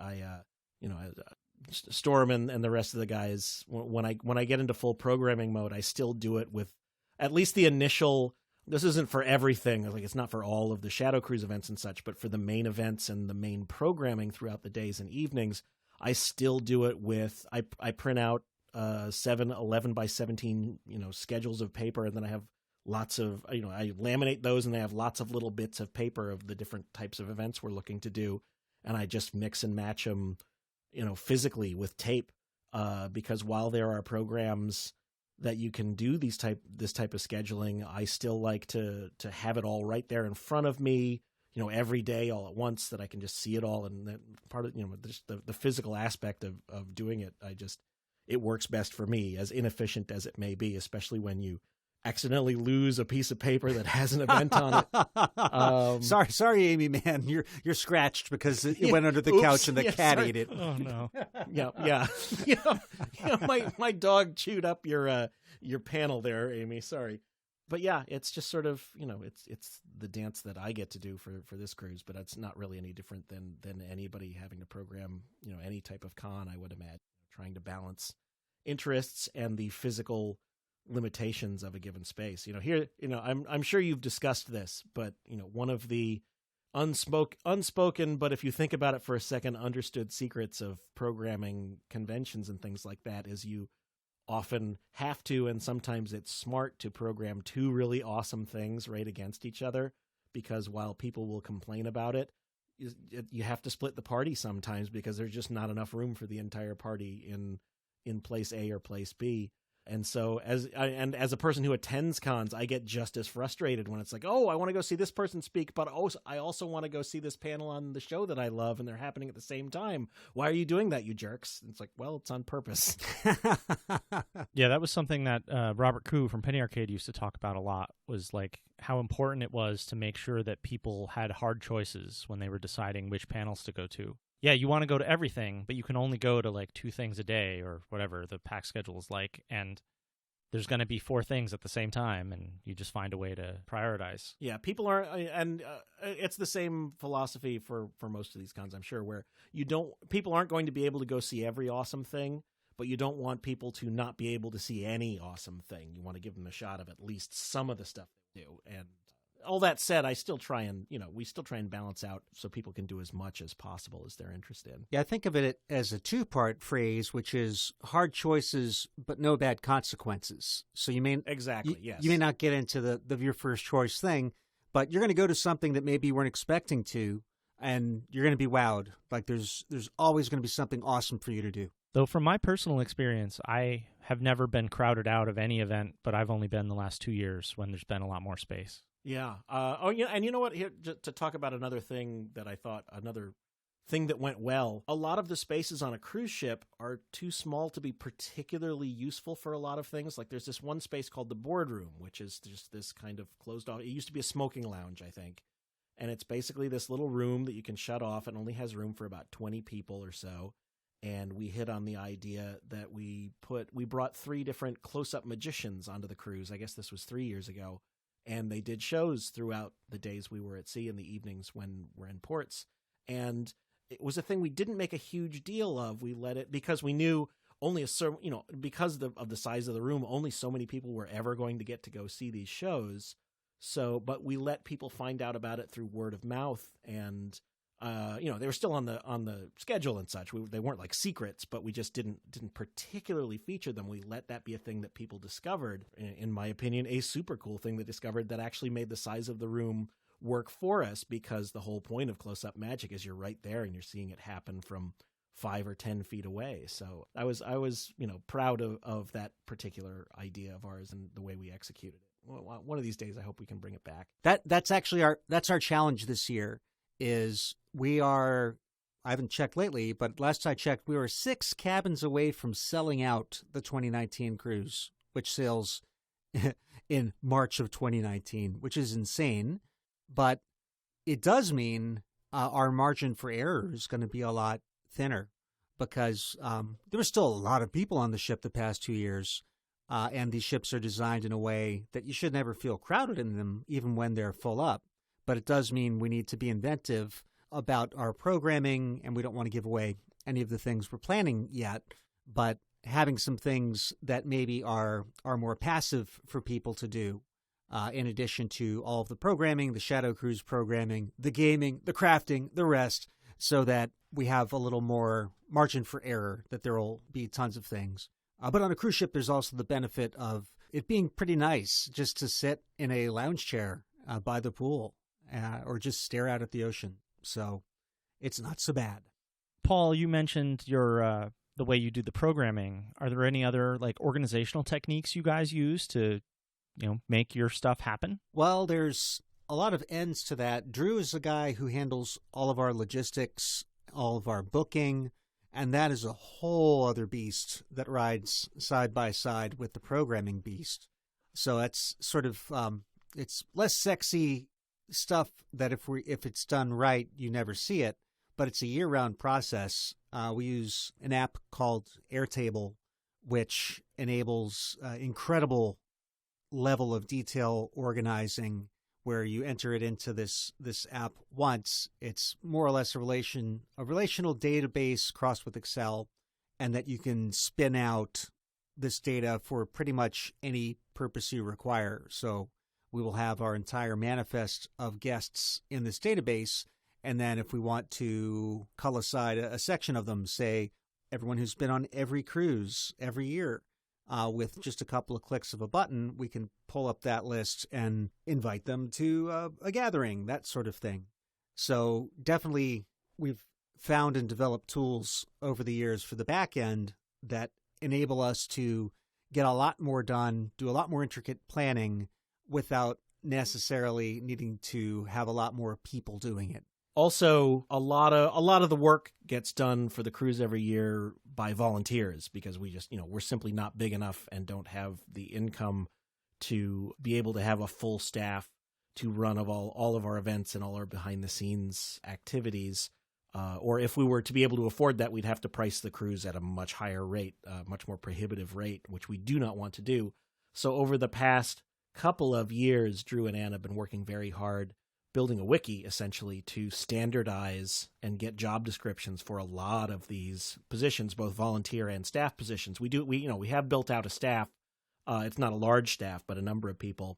Storm and the rest of the guys, when I get into full programming mode, I still do it with at least the initial. This isn't for everything, like it's not for all of the JoCoCruise events and such, but for the main events and the main programming throughout the days and evenings, I still do it with. I print out 11 by 17 schedules of paper, and then I have lots of I laminate those, and they have lots of little bits of paper of the different types of events we're looking to do, and I just mix and match them physically with tape, because while there are programs that you can do this type of scheduling, I still like to have it all right there in front of me every day all at once, that I can just see it all. And that part of just the physical aspect of doing it, it works best for me, as inefficient as it may be, especially when you accidentally lose a piece of paper that has an event on it. Sorry, Amy, man, you're scratched because it went under the couch and the cat ate it. Oh no. Yeah. My dog chewed up your panel there, Amy. Sorry. But yeah, it's just sort of, it's the dance that I get to do for this cruise, but it's not really any different than anybody having to program, any type of con, I would imagine, trying to balance interests and the physical limitations of a given space. Here, I'm sure you've discussed this, but one of the unspoken, but if you think about it for a second, understood secrets of programming conventions and things like that is you often have to, and sometimes it's smart to program two really awesome things right against each other, because while people will complain about it, you have to split the party sometimes because there's just not enough room for the entire party in place A or place B. And so as a person who attends cons, I get just as frustrated when it's like, oh, I want to go see this person speak, but I also want to go see this panel on the show that I love, and they're happening at the same time. Why are you doing that, you jerks? And it's like, well, it's on purpose. Yeah, that was something that Robert Koo from Penny Arcade used to talk about a lot, was like how important it was to make sure that people had hard choices when they were deciding which panels to go to. Yeah, you want to go to everything, but you can only go to like 2 things a day or whatever the pack schedule is like, and there's going to be 4 things at the same time, and you just find a way to prioritize. Yeah, people aren't, and it's the same philosophy for most of these cons, I'm sure, where people aren't going to be able to go see every awesome thing, but you don't want people to not be able to see any awesome thing. You want to give them a shot of at least some of the stuff they do. And all that said, we still try and balance out so people can do as much as possible as they're interested in. Yeah, I think of it as a 2-part phrase, which is hard choices, but no bad consequences. So you may yes. You may not get into your first choice thing, but you're going to go to something that maybe you weren't expecting to, and you're going to be wowed. Like there's always going to be something awesome for you to do. Though from my personal experience, I have never been crowded out of any event, but I've only been the last 2 years when there's been a lot more space. Yeah. And you know what? Here, to talk about another thing that I thought, another thing that went well, a lot of the spaces on a cruise ship are too small to be particularly useful for a lot of things. Like there's this one space called the boardroom, which is just this kind of closed off. It used to be a smoking lounge, I think. And it's basically this little room that you can shut off and only has room for about 20 people or so. And we hit on the idea that we brought 3 different close-up magicians onto the cruise. I guess this was 3 years ago. And they did shows throughout the days we were at sea and the evenings when we're in ports. And it was a thing we didn't make a huge deal of. We let it because we knew only a certain, because of the size of the room, only so many people were ever going to get to go see these shows. So, but we let people find out about it through word of mouth, and they were still on the schedule and such. They weren't like secrets, but we just didn't particularly feature them. We let that be a thing that people discovered. In my opinion, a super cool thing they discovered that actually made the size of the room work for us, because the whole point of close-up magic is you're right there and you're seeing it happen from 5 or 10 feet away. So I was proud of that particular idea of ours and the way we executed it. Well, one of these days, I hope we can bring it back. That's actually our challenge this year. Is I haven't checked lately, but last I checked, we were 6 cabins away from selling out the 2019 cruise, which sails in March of 2019, which is insane. But it does mean our margin for error is going to be a lot thinner, because there were still a lot of people on the ship the past 2 years. And these ships are designed in a way that you should never feel crowded in them, even when they're full up. But it does mean we need to be inventive about our programming, and we don't want to give away any of the things we're planning yet. But having some things that maybe are more passive for people to do, in addition to all of the programming, the JoCoCruise programming, the gaming, the crafting, the rest, so that we have a little more margin for error, that there will be tons of things. But on a cruise ship, there's also the benefit of it being pretty nice just to sit in a lounge chair by the pool or just stare out at the ocean. So it's not so bad. Paul, you mentioned the way you do the programming. Are there any other organizational techniques you guys use to make your stuff happen? Well, there's a lot of ends to that. Drew is the guy who handles all of our logistics, all of our booking. And that is a whole other beast that rides side by side with the programming beast. So that's sort of it's less sexy stuff that if it's done right, you never see it. But it's a year-round process. We use an app called Airtable, which enables incredible level of detail organizing, where you enter it into this app once. It's more or less a relational database crossed with Excel, and that you can spin out this data for pretty much any purpose you require. So we will have our entire manifest of guests in this database, and then if we want to cull aside a section of them, say everyone who's been on every cruise every year, with just a couple of clicks of a button, we can pull up that list and invite them to a gathering, that sort of thing. So definitely we've found and developed tools over the years for the back end that enable us to get a lot more done, do a lot more intricate planning without necessarily needing to have a lot more people doing it. Also, a lot of the work gets done for the cruise every year by volunteers, because we just, we're simply not big enough and don't have the income to be able to have a full staff to run all of our events and all our behind the scenes activities. Or if we were to be able to afford that, we'd have to price the cruise at a much higher rate, much more prohibitive rate, which we do not want to do. So over the past couple of years, Drew and Ann have been working very hard building a wiki, essentially, to standardize and get job descriptions for a lot of these positions, both volunteer and staff positions. We have built out a staff. It's not a large staff, but a number of people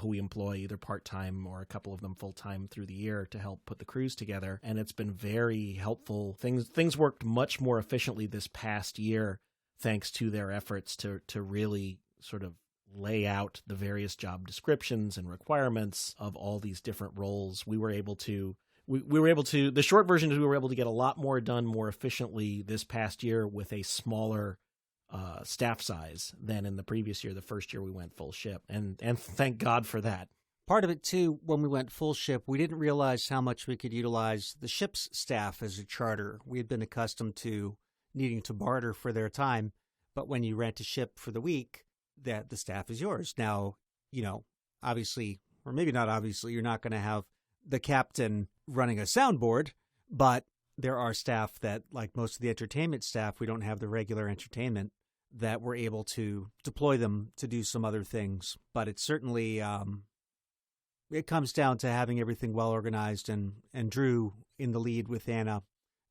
who we employ either part-time or a couple of them full-time through the year to help put the cruise together. And it's been very helpful. Things worked much more efficiently this past year, thanks to their efforts to really sort of lay out the various job descriptions and requirements of all these different roles. We we were able to, the short version is we were able to get a lot more done more efficiently this past year with a smaller staff size than in the previous year, the first year we went full ship. And thank God for that. Part of it, too, when we went full ship, we didn't realize how much we could utilize the ship's staff as a charter. We had been accustomed to needing to barter for their time, but when you rent a ship for the week, that the staff is yours. Now, obviously, or maybe not obviously, you're not going to have the captain running a soundboard, but there are staff that, like most of the entertainment staff, we don't have the regular entertainment, that we're able to deploy them to do some other things. But it's certainly... it comes down to having everything well organized, and Drew in the lead with Anna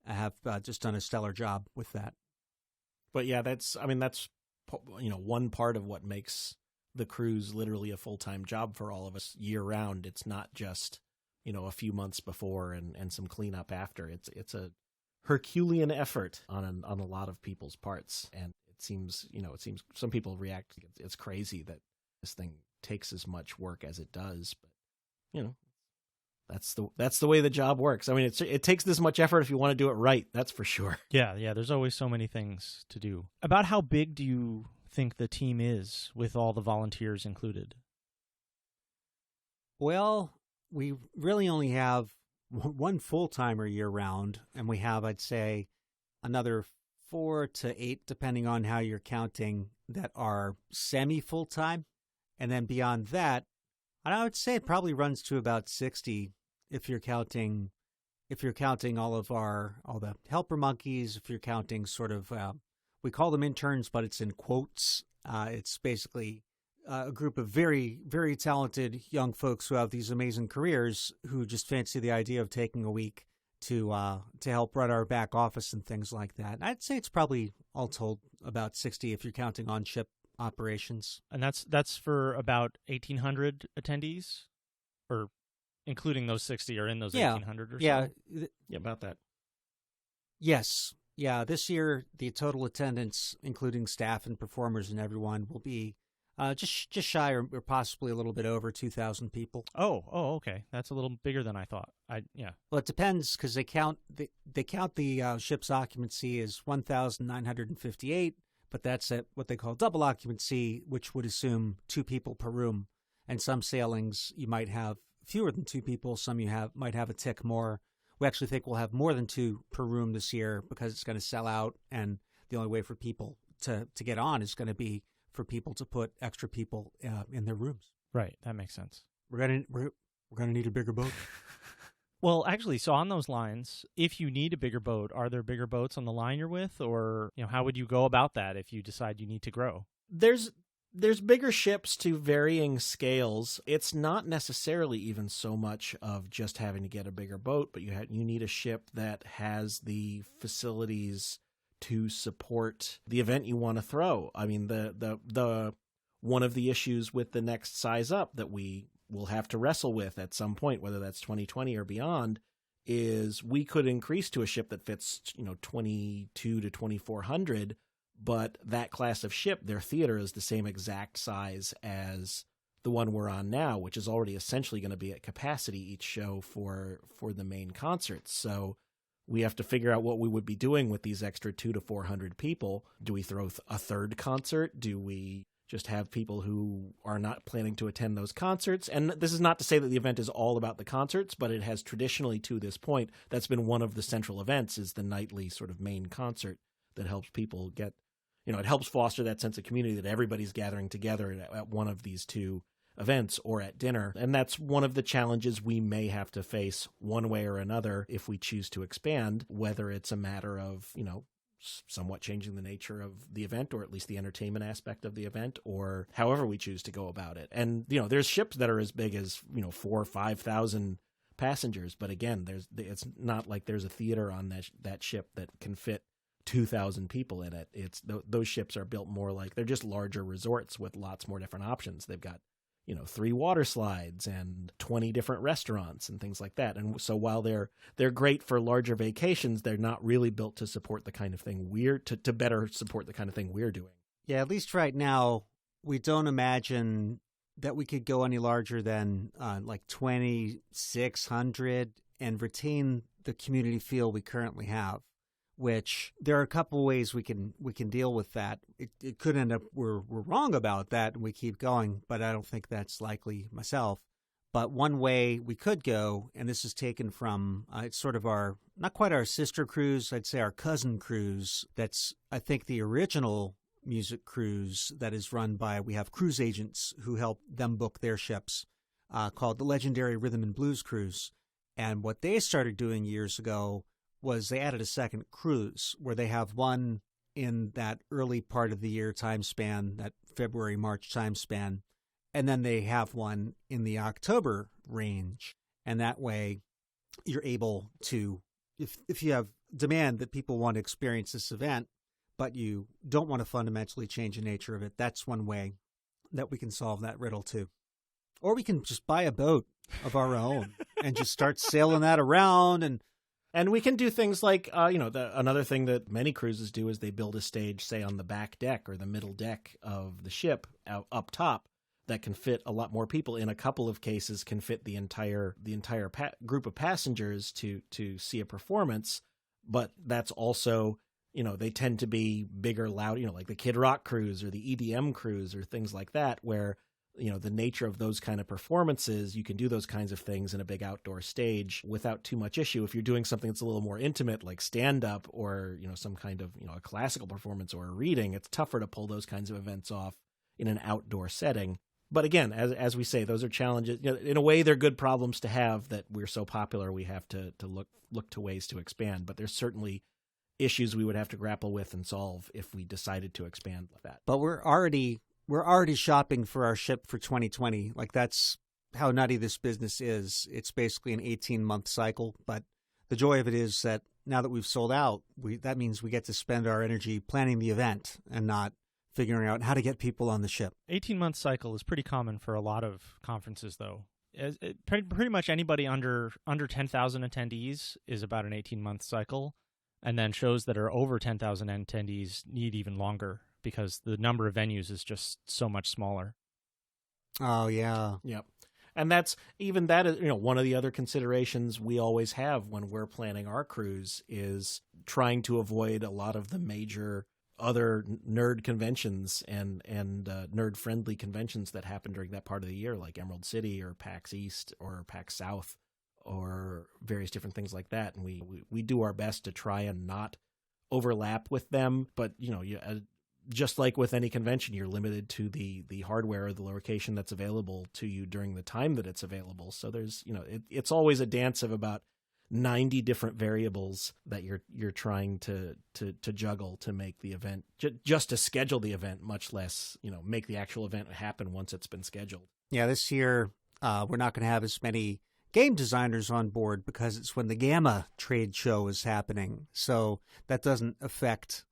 have just done a stellar job with that. But yeah, that's one part of what makes the cruise literally a full-time job for all of us year round. It's not just, a few months before and some cleanup after. It's a Herculean effort on a lot of people's parts. And it seems some people react, it's crazy that this thing takes as much work as it does, but that's the way the job works. I mean, it takes this much effort if you want to do it right. That's for sure. Yeah. There's always so many things to do. About how big do you think the team is with all the volunteers included? Well, we really only have one full-timer year-round, and we have, I'd say, another 4 to 8, depending on how you're counting, that are semi-full-time. And then beyond that, I would say it probably runs to about 60 if you're counting all the helper monkeys, if you're counting sort of we call them interns, but it's in quotes. It's basically a group of very, very talented young folks who have these amazing careers who just fancy the idea of taking a week to help run our back office and things like that. I'd say it's probably all told about 60 if you're counting on ship operations. And that's for about 1,800 attendees, or including those 60 are in those 1,800 or so? Yeah, about that. Yes. Yeah, this year the total attendance, including staff and performers and everyone, will be just shy or possibly a little bit over 2,000 people. Oh, okay. That's a little bigger than I thought. Well, it depends because they count the ship's occupancy as 1,958. But that's at what they call double occupancy, which would assume 2 people per room. And some sailings, you might have fewer than 2 people. Some might have a tick more. We actually think we'll have more than 2 per room this year because it's going to sell out. And the only way for people to get on is going to be for people to put extra people in their rooms. Right. That makes sense. We're gonna need a bigger boat. Well, actually, so on those lines, if you need a bigger boat, are there bigger boats on the line you're with, or how would you go about that if you decide you need to grow? There's bigger ships to varying scales. It's not necessarily even so much of just having to get a bigger boat, but you need a ship that has the facilities to support the event you want to throw. I mean, the one of the issues with the next size up that we will have to wrestle with at some point, whether that's 2020 or beyond, is we could increase to a ship that fits 22 to 2,400, but that class of ship, their theater is the same exact size as the one we're on now, which is already essentially going to be at capacity each show for the main concerts. So we have to figure out what we would be doing with these extra 200 to 400 people. Do we throw a third concert? Do we just have people who are not planning to attend those concerts? And this is not to say that the event is all about the concerts, but it has traditionally, to this point, that's been one of the central events, is the nightly sort of main concert that helps people get, it helps foster that sense of community that everybody's gathering together at one of these 2 events or at dinner. And that's one of the challenges we may have to face one way or another if we choose to expand, whether it's a matter of, somewhat changing the nature of the event, or at least the entertainment aspect of the event, or however we choose to go about it. And, there's ships that are as big as, 4,000 or 5,000 passengers. But again, it's not like there's a theater on that ship that can fit 2,000 people in it. Those ships are built more like they're just larger resorts with lots more different options. They've got 3 water slides and 20 different restaurants and things like that. And so while they're great for larger vacations, they're not really built to support the kind of thing to better support the kind of thing we're doing. Yeah, at least right now, we don't imagine that we could go any larger than like 2,600. and retain the community feel we currently have, which there are a couple ways we can deal with that. It could end up we're wrong about that and we keep going, but I don't think that's likely myself. But one way we could go, and this is taken from, it's sort of our, not quite our sister cruise, I'd say our cousin cruise. That's, I think, the original music cruise that is run by, we have cruise agents who help them book their ships, called the legendary Rhythm and Blues Cruise. And what they started doing years ago was they added a second cruise where they have one in that early part of the year time span, that February, March time span. And then they have one in the October range. And that way you're able to, if you have demand that people want to experience this event, but you don't want to fundamentally change the nature of it, that's one way that we can solve that riddle too. Or we can just buy a boat of our own and just start sailing that around. And we can do things like, another thing that many cruises do is they build a stage, say, on the back deck or the middle deck of the ship up top that can fit a lot more people. In a couple of cases, can fit the entire group of passengers to see a performance. But that's also, they tend to be bigger, loud, like the Kid Rock cruise or the EDM cruise or things like that, where the nature of those kind of performances, you can do those kinds of things in a big outdoor stage without too much issue. If you're doing something that's a little more intimate, like stand-up or, some kind of, a classical performance or a reading, it's tougher to pull those kinds of events off in an outdoor setting. But again, as we say, those are challenges. In a way, they're good problems to have that we're so popular we have to look to ways to expand. But there's certainly issues we would have to grapple with and solve if we decided to expand like that. But we're already shopping for our ship for 2020. Like, that's how nutty this business is. It's basically an 18-month cycle. But the joy of it is that now that we've sold out, that means we get to spend our energy planning the event and not figuring out how to get people on the ship. 18-month cycle is pretty common for a lot of conferences, though. Pretty much anybody under 10,000 attendees is about an 18-month cycle. And then shows that are over 10,000 attendees need even longer, because the number of venues is just so much smaller. Oh, yeah. Yep. And that is, one of the other considerations we always have when we're planning our cruise is trying to avoid a lot of the major other nerd conventions and nerd-friendly conventions that happen during that part of the year, like Emerald City or PAX East or PAX South or various different things like that. And we do our best to try and not overlap with them. But, just like with any convention, you're limited to the hardware or the location that's available to you during the time that it's available. So there's, it's always a dance of about 90 different variables that you're trying to juggle to make the event, just to schedule the event, much less, make the actual event happen once it's been scheduled. Yeah, this year we're not going to have as many game designers on board because it's when the GAMA trade show is happening. So that doesn't affect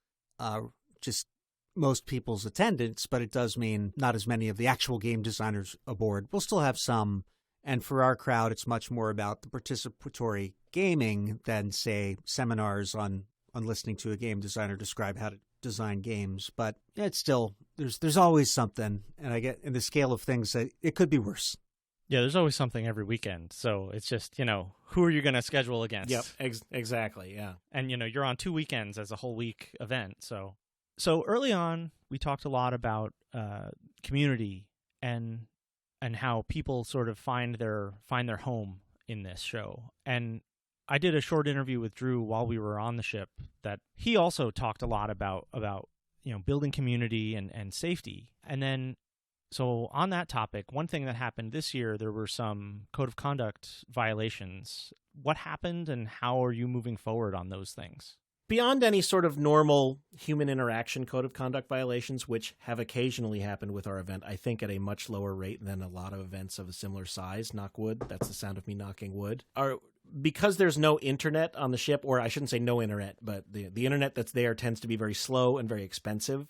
just most people's attendance, but it does mean not as many of the actual game designers aboard. We'll still have some. And for our crowd, it's much more about the participatory gaming than, say, seminars on listening to a game designer describe how to design games. But it's still, there's always something. And I get in the scale of things that it could be worse. Yeah, there's always something every weekend. So it's just, who are you going to schedule against? Yep, exactly, yeah. And, you're on 2 weekends as a whole week event. So early on, we talked a lot about community and how people sort of find their home in this show. And I did a short interview with Drew while we were on the ship that he also talked a lot about building community and safety. And then, so on that topic, one thing that happened this year, there were some code of conduct violations. What happened and how are you moving forward on those things? Beyond any sort of normal human interaction code of conduct violations, which have occasionally happened with our event, I think at a much lower rate than a lot of events of a similar size, knock wood, that's the sound of me knocking wood, because there's no internet on the ship, or I shouldn't say no internet, but the internet that's there tends to be very slow and very expensive.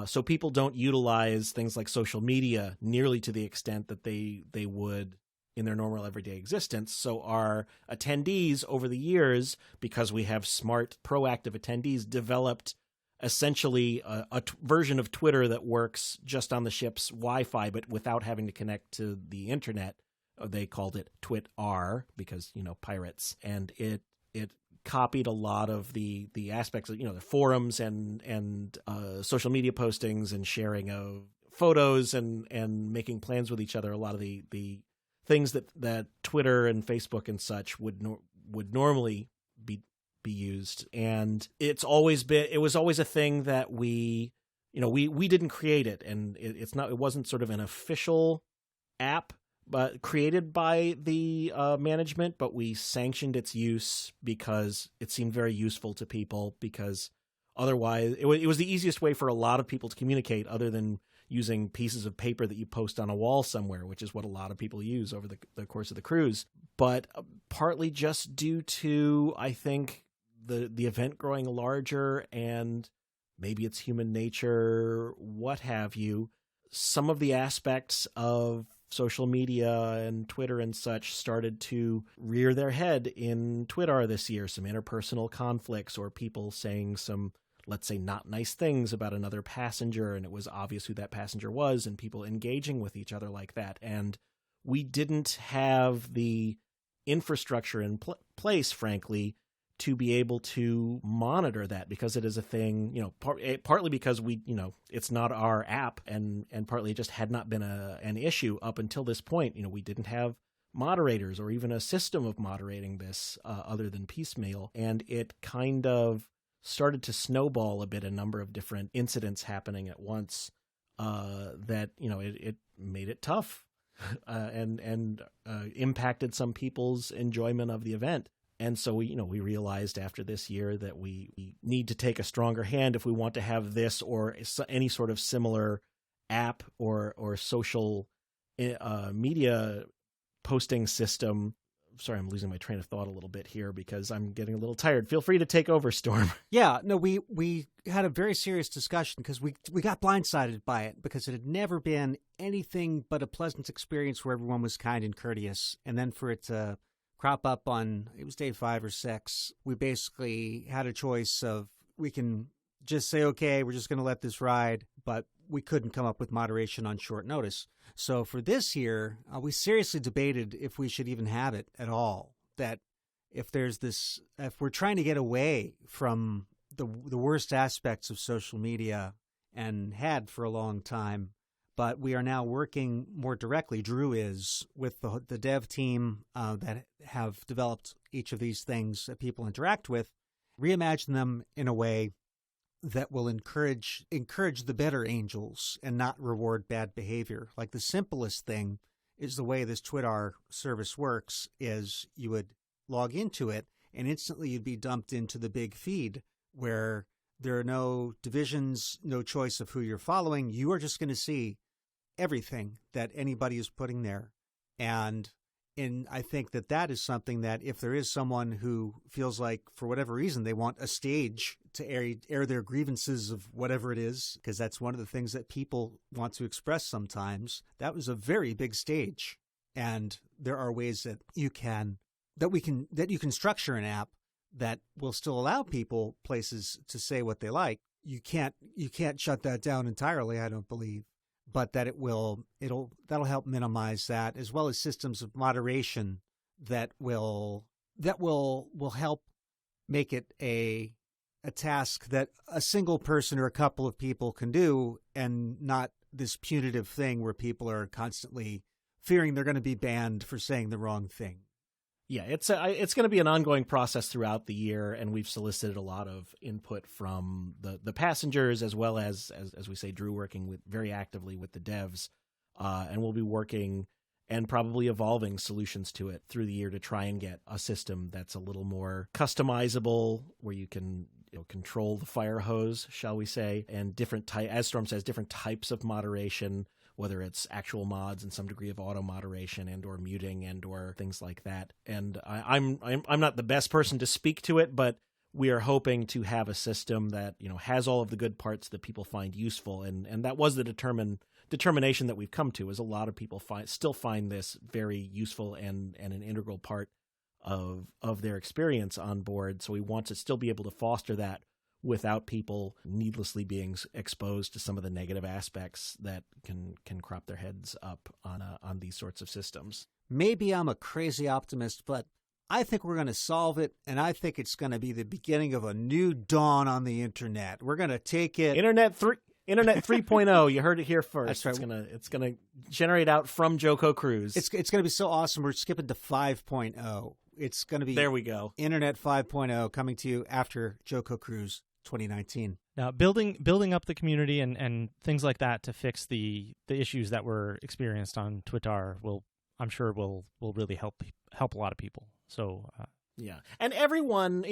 So people don't utilize things like social media nearly to the extent that they would in their normal everyday existence. So our attendees over the years, because we have smart, proactive attendees, developed essentially a version of Twitter that works just on the ship's Wi-Fi, but without having to connect to the internet, They called it Twit-R because, pirates. And it copied a lot of the aspects of, the forums and social media postings and sharing of photos and making plans with each other. A lot of the things that Twitter and Facebook and such would normally be used. And it was always a thing that we didn't create it, and it wasn't sort of an official app but created by the management, but we sanctioned its use because it seemed very useful to people, because otherwise it was the easiest way for a lot of people to communicate other than using pieces of paper that you post on a wall somewhere, which is what a lot of people use over the course of the cruise. But partly just due to, I think, the event growing larger, and maybe it's human nature, what have you, some of the aspects of social media and Twitter and such started to rear their head in Twitter this year. Some interpersonal conflicts, or people saying some, let's say, not nice things about another passenger, and it was obvious who that passenger was, and people engaging with each other like that. And we didn't have the infrastructure in place, frankly, to be able to monitor that, because it is a thing, partly because it's not our app, and partly it just had not been an issue up until this point. We didn't have moderators or even a system of moderating this other than piecemeal. And it kind of started to snowball a bit, a number of different incidents happening at once that, it made it tough and impacted some people's enjoyment of the event. And so we realized after this year that we need to take a stronger hand if we want to have this or any sort of similar app or social media posting system. Sorry, I'm losing my train of thought a little bit here because I'm getting a little tired. Feel free to take over, Storm. Yeah, no, we had a very serious discussion because we got blindsided by it, because it had never been anything but a pleasant experience where everyone was kind and courteous. And then for it to crop up on, it was day 5 or 6, we basically had a choice of, we can just say, okay, we're just going to let this ride, but we couldn't come up with moderation on short notice. So for this year, we seriously debated if we should even have it at all. That if we're trying to get away from the worst aspects of social media, and had for a long time, but we are now working more directly, Drew is, with the dev team that have developed each of these things that people interact with, reimagine them in a way that will encourage the better angels and not reward bad behavior. Like, the simplest thing is the way this Twitter service works is you would log into it and instantly you'd be dumped into the big feed where there are no divisions, no choice of who you're following. You are just going to see everything that anybody is putting there. And I think that is something that if there is someone who feels like, for whatever reason, they want a stage to air their grievances of whatever it is, because that's one of the things that people want to express sometimes, that was a very big stage. And there are ways that you can structure an app that will still allow people places to say what they like. You can't shut that down entirely, I don't believe. But that that'll help minimize that, as well as systems of moderation that will help make it a task that a single person or a couple of people can do, and not this punitive thing where people are constantly fearing they're going to be banned for saying the wrong thing. Yeah, it's going to be an ongoing process throughout the year, and we've solicited a lot of input from the passengers, as well as we say, Drew working very actively with the devs, and we'll be working and probably evolving solutions to it through the year to try and get a system that's a little more customizable, where you can control the fire hose, shall we say, and as Storm says, different types of moderation, whether it's actual mods and some degree of auto moderation and or muting and or things like that. And I'm not the best person to speak to it, but we are hoping to have a system that has all of the good parts that people find useful, and that was the determination that we've come to. Is a lot of people still find this very useful and an integral part of their experience on board. So we want to still be able to foster that without people needlessly being exposed to some of the negative aspects that can crop their heads up on these sorts of systems. Maybe I'm a crazy optimist, but I think we're going to solve it, and I think it's going to be the beginning of a new dawn on the internet. We're going to take it... Internet 3.0, you heard it here first. That's right. It's gonna generate out from JoCoCruise. It's going to be so awesome. We're skipping to 5.0. It's going to be... There we go. Internet 5.0 coming to you after JoCoCruise 2019. Now, building up the community and things like that to fix the issues that were experienced on Twitter I'm sure will really help a lot of people. So yeah, and everyone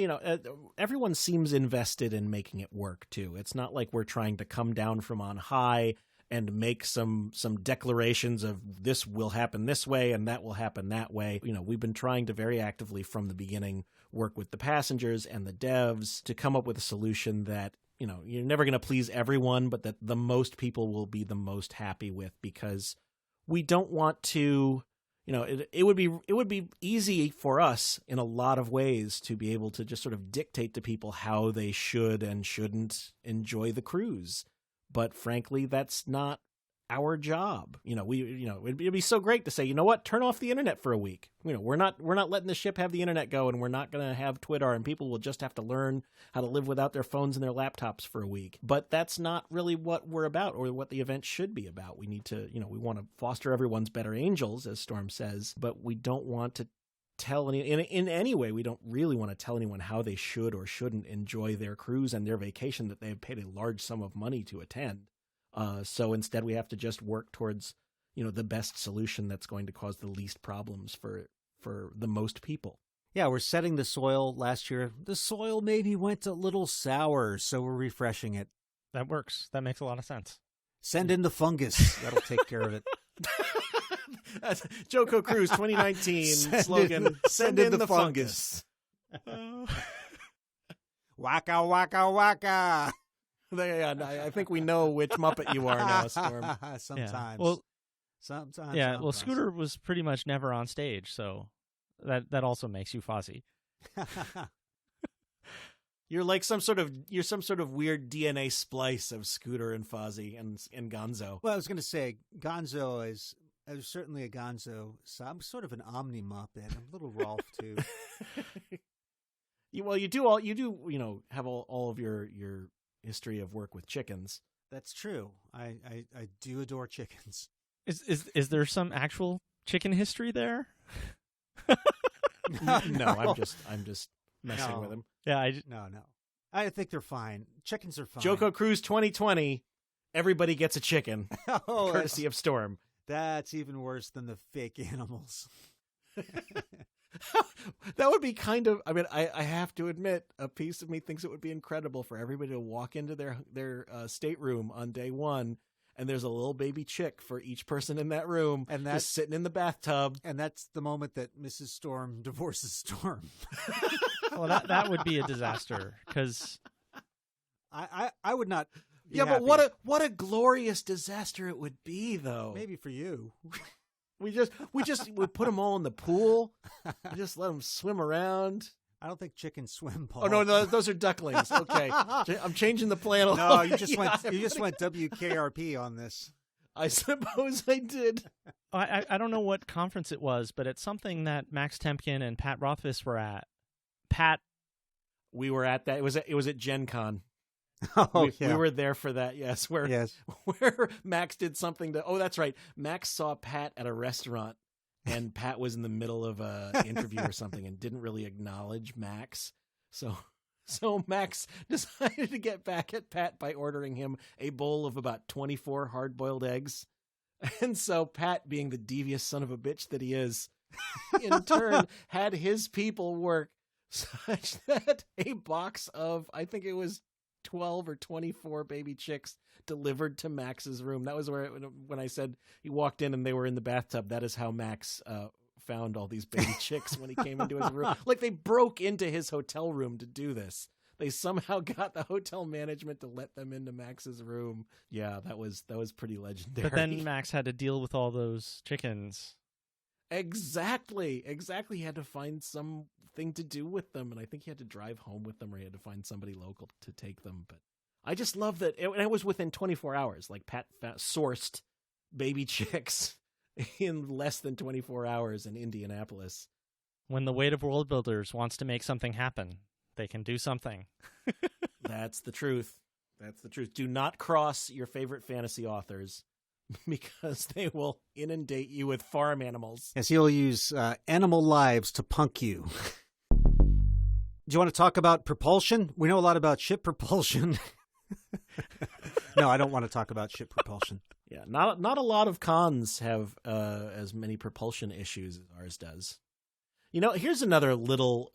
seems invested in making it work too. It's not like we're trying to come down from on high and make some declarations of this will happen this way and that will happen that way. We've been trying to very actively from the beginning work with the passengers and the devs to come up with a solution that, you're never going to please everyone, but that the most people will be the most happy with, because we don't want to, it would be easy for us in a lot of ways to be able to just sort of dictate to people how they should and shouldn't enjoy the cruise. But frankly, that's not our job. It'd be so great to say, you know what, turn off the internet for a week. We're not letting the ship have the internet go, and we're not going to have Twitter, and people will just have to learn how to live without their phones and their laptops for a week. But that's not really what we're about, or what the event should be about. We need to, we want to foster everyone's better angels, as Storm says, but we don't want to tell in any way, we don't really want to tell anyone how they should or shouldn't enjoy their cruise and their vacation that they have paid a large sum of money to attend. So instead, we have to just work towards, the best solution that's going to cause the least problems for the most people. Yeah, we're setting the soil. Last year, the soil maybe went a little sour, so we're refreshing it. that works. That makes a lot of sense. Send in the fungus. That'll take care of it. That's JoCoCruise 2019 slogan. Send in the fungus. Waka, waka, waka. I think we know which Muppet you are now, Storm. Sometimes. Yeah. Well, sometimes. yeah. Well, Scooter was pretty much never on stage, so that also makes you Fozzie. You're like some sort of weird DNA splice of Scooter and Fozzie and Gonzo. Well, I was going to say Gonzo is certainly a Gonzo. So I'm sort of an Omni Muppet. I'm a little Rolf too. You do have all of your history of work with chickens. That's true. I do adore chickens. Is there some actual chicken history there? No, I'm just messing with him. Yeah, No. I think they're fine. Chickens are fine. JoCoCruise 2020, everybody gets a chicken, courtesy of Storm. That's even worse than the fake animals. That would be kind of, I have to admit, a piece of me thinks it would be incredible for everybody to walk into their stateroom on day one, and there's a little baby chick for each person in that room, and that's just sitting in the bathtub. And that's the moment that Mrs. Storm divorces Storm. Well, that would be a disaster, because I would not. Yeah, happy. But what a glorious disaster it would be, though. Maybe for you. We put them all in the pool. We just let them swim around. I don't think chickens swim, Paul. Oh no, those are ducklings. Okay, I'm changing the plan. No, you just went WKRP on this. I suppose I did. I don't know what conference it was, but it's something that Max Temkin and Pat Rothfuss were at. Pat, we were at that. It was at Gen Con. Oh, we were there for that. Yes, where Max did something to. Oh, that's right. Max saw Pat at a restaurant, and Pat was in the middle of a interview or something, and didn't really acknowledge Max. So Max decided to get back at Pat by ordering him a bowl of about 24 hard-boiled eggs. And so Pat, being the devious son of a bitch that he is, in turn had his people work such that a box of, I think it was 12 or 24 baby chicks delivered to Max's room. That was where, when I said he walked in and they were in the bathtub, that is how Max found all these baby chicks when he came into his room. Like, they broke into his hotel room to do this. They somehow got the hotel management to let them into Max's room. Yeah, that was pretty legendary. But then Max had to deal with all those chickens. Exactly. He had to find some something to do with them. And I think he had to drive home with them, or he had to find somebody local to take them. But I just love that. It was within 24 hours. Like Pat sourced baby chicks in less than 24 hours in Indianapolis. When the weight of world builders wants to make something happen, they can do something. That's the truth. That's the truth. Do not cross your favorite fantasy authors, because they will inundate you with farm animals. As he'll use animal lives to punk you. Do you want to talk about propulsion? We know a lot about ship propulsion. No, I don't want to talk about ship propulsion. Yeah, not a lot of cons have as many propulsion issues as ours does. Here's another little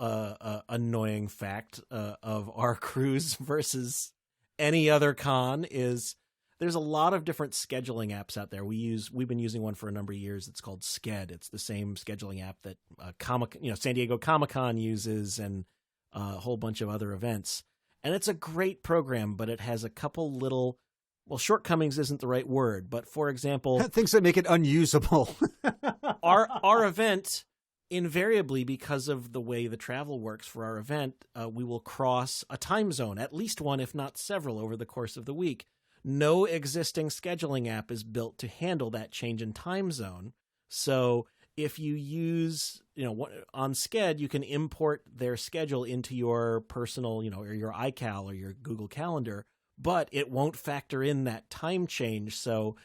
annoying fact of our cruise versus any other con is there's a lot of different scheduling apps out there. We've been using one for a number of years. It's called Sked. It's the same scheduling app that San Diego Comic-Con uses, and a whole bunch of other events. And it's a great program, but it has a couple little, shortcomings isn't the right word, but for example, things that make it unusable. our event, invariably, because of the way the travel works for our event, we will cross a time zone, at least one, if not several, over the course of the week. No existing scheduling app is built to handle that change in time zone. So if you use, on Sked, you can import their schedule into your personal, or your iCal or your Google Calendar, but it won't factor in that time change. So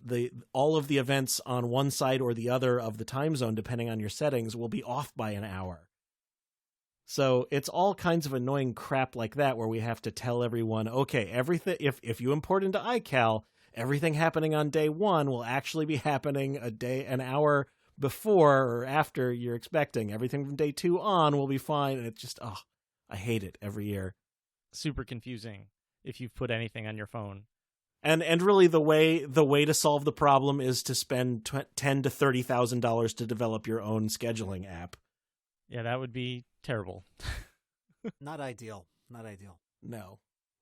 all of the events on one side or the other of the time zone, depending on your settings, will be off by an hour. So it's all kinds of annoying crap like that, where we have to tell everyone, okay, everything, if you import into iCal, everything happening on day one will actually be happening an hour before or after you're expecting. Everything from day 2 on will be fine. And it's just, I hate it every year. Super confusing if you've put anything on your phone. And really the way to solve the problem is to spend $10,000 to $30,000 to develop your own scheduling app. Yeah, that would be terrible. Not ideal. No.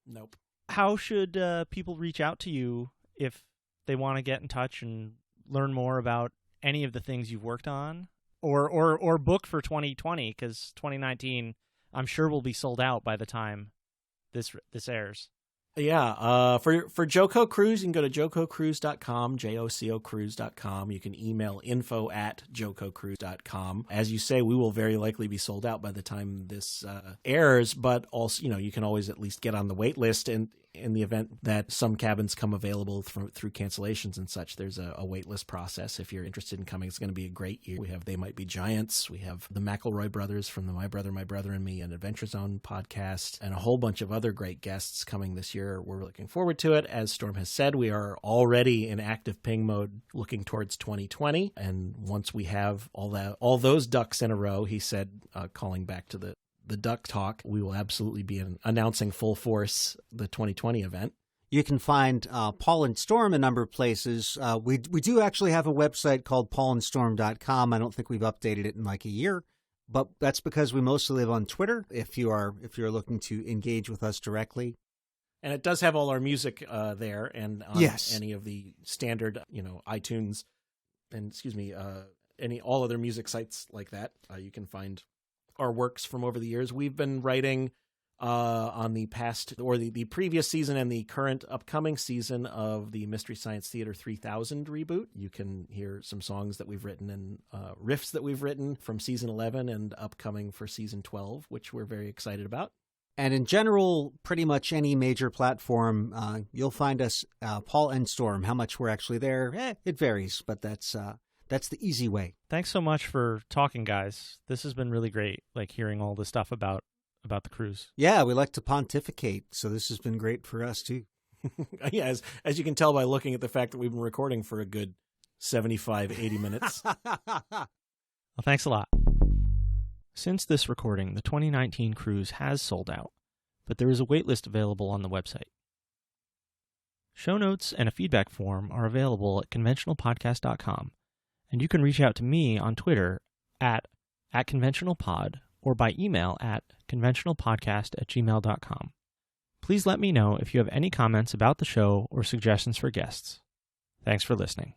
Nope. How should people reach out to you if they want to get in touch and learn more about any of the things you've worked on, or book for 2020? Because 2019, I'm sure, will be sold out by the time this airs. Yeah, for JoCoCruise, you can go to JoCoCruise.com, JoCoCruise.com. You can email info@JoCoCruise.com. As you say, we will very likely be sold out by the time this airs, but also, you can always at least get on the wait list, and in the event that some cabins come available through cancellations and such, there's a wait list process. If you're interested in coming, it's going to be a great year. We have They Might Be Giants. We have the McElroy brothers from the My Brother, and Me, and Adventure Zone podcast, and a whole bunch of other great guests coming this year. We're looking forward to it. As Storm has said, we are already in active ping mode looking towards 2020. And once we have all those ducks in a row, he said, calling back to the duck talk, we will absolutely be announcing full force the 2020 event. You can find Paul and Storm a number of places. We do actually have a website called paulandstorm.com. I don't think we've updated it in like a year, but that's because we mostly live on Twitter. If you're looking to engage with us directly. And it does have all our music there, and on any of the standard, iTunes and all other music sites like that, you can find our works from over the years. We've been writing on the past, or the previous season and the current upcoming season of the Mystery Science Theater 3000 reboot. You can hear some songs that we've written and riffs that we've written from season 11 and upcoming for season 12, which we're very excited about. And in general, pretty much any major platform, you'll find us, Paul and Storm. How much we're actually there, it varies, but that's the easy way. Thanks so much for talking, guys. This has been really great, hearing all the stuff about the cruise. Yeah, we like to pontificate, so this has been great for us too. Yeah, as you can tell by looking at the fact that we've been recording for a good 75, 80 minutes. Well, thanks a lot. Since this recording, the 2019 cruise has sold out, but there is a waitlist available on the website. Show notes and a feedback form are available at conventionalpodcast.com, and you can reach out to me on Twitter at conventionalpod or by email at conventionalpodcast@gmail.com. Please let me know if you have any comments about the show or suggestions for guests. Thanks for listening.